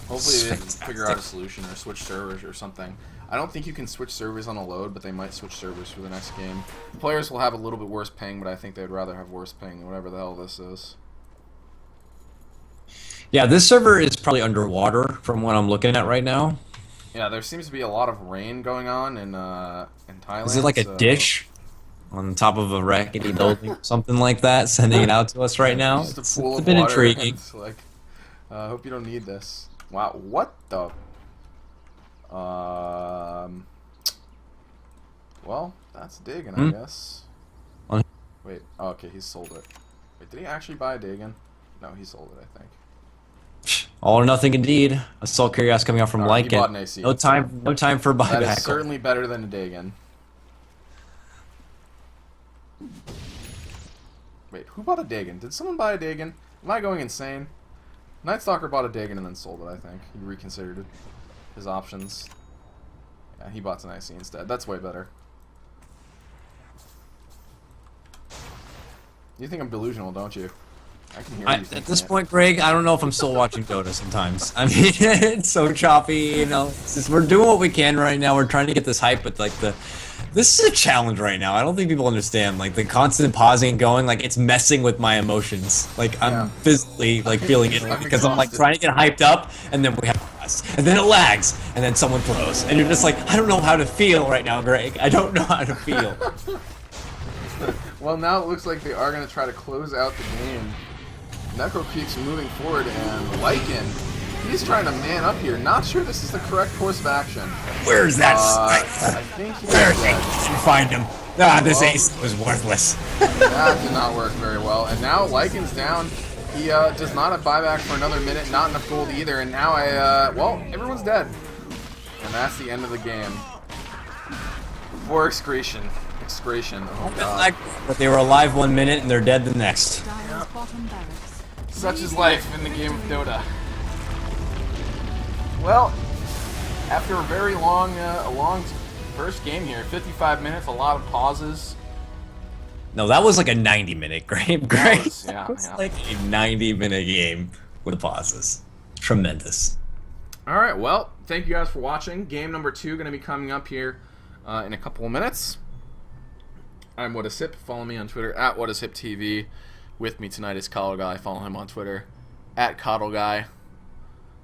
S1: Hopefully they figure out a solution or switch servers or something. I don't think you can switch servers on a load, but they might switch servers for the next game. The players will have a little bit worse ping, but I think they'd rather have worse ping than whatever the hell this is.
S2: Yeah, this server is probably underwater from what I'm looking at right now.
S1: Yeah, there seems to be a lot of rain going on in Thailand.
S2: Is it like a dish on top of a rackety building, something like that, sending it out to us right now?
S1: Just a pool
S2: it's
S1: of
S2: a bit
S1: water.
S2: intriguing.
S1: It's like, hope you don't need this. Wow, what the? Well, that's Dagon, I guess. Wait, oh, okay, he sold it. Wait, did he actually buy Dagon? No, he sold it, I think.
S2: All or nothing indeed. Assault Curious coming out from
S1: He bought
S2: Lycan.
S1: an AC.
S2: No time for buyback.
S1: That is certainly better than a Dagon. Wait, who bought a Dagon? Did someone buy a Dagon? Am I going insane? Night Stalker bought a Dagon and then sold it, I think. He reconsidered his options. Yeah, he bought an IC instead. That's way better. You think I'm delusional, don't you? I can hear you
S2: At this point, Greg, I don't know if I'm still watching Dota sometimes. I mean, it's so choppy, you know. We're doing what we can right now. We're trying to get this hype, but like this is a challenge right now. I don't think people understand. Like the constant pausing and going, like it's messing with my emotions. Like I'm physically like feeling it because I'm like trying to get hyped up, and then we have us, and then it lags, and then someone throws, and you're just like, I don't know how to feel right now, Greg. I don't know how to feel.
S1: Well, now it looks like they are going to try to close out the game. Necropeak's moving forward, and Lycan, he's trying to man up here. Not sure this is the correct course of action.
S2: Where's that
S1: I
S2: sniper?
S1: think he's
S2: Where's he?
S1: dead.
S2: Didn't find him. Ah, this ace was worthless.
S1: That did not work very well. And now Lycan's down. He does not have buyback for another minute. Not enough gold either. And now well, everyone's dead. And that's the end of the game. For Execration. Oh, God.
S2: But they were alive 1 minute and they're dead the next.
S3: Dire's bottom barracks.
S1: Such is life in the game of Dota. Well, after a very long, first game here, 55 minutes, a lot of pauses.
S2: No, that was like a 90-minute game. Great.
S1: Yeah,
S2: It was
S1: yeah.
S2: like a 90-minute game with pauses. Tremendous.
S1: All right, well, thank you guys for watching. Game number 2 going to be coming up here in a couple of minutes. I'm What Is Hip. Follow me on Twitter at WhatIsHipTV. With me tonight is Coddle Guy. Follow him on Twitter at Coddle Guy.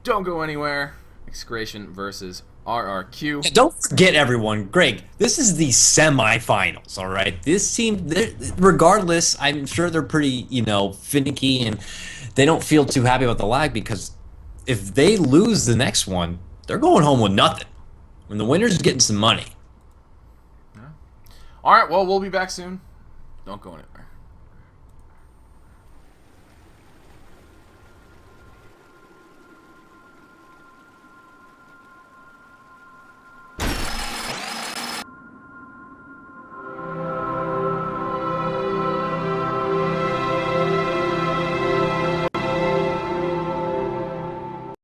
S1: Don't go anywhere. Execration versus RRQ.
S2: Don't forget, everyone, Greg, this is the semifinals, all right? This team, regardless, I'm sure they're pretty, finicky, and they don't feel too happy about the lag, because if they lose the next one, they're going home with nothing. And the winner's getting some money.
S1: All right, well, we'll be back soon. Don't go anywhere.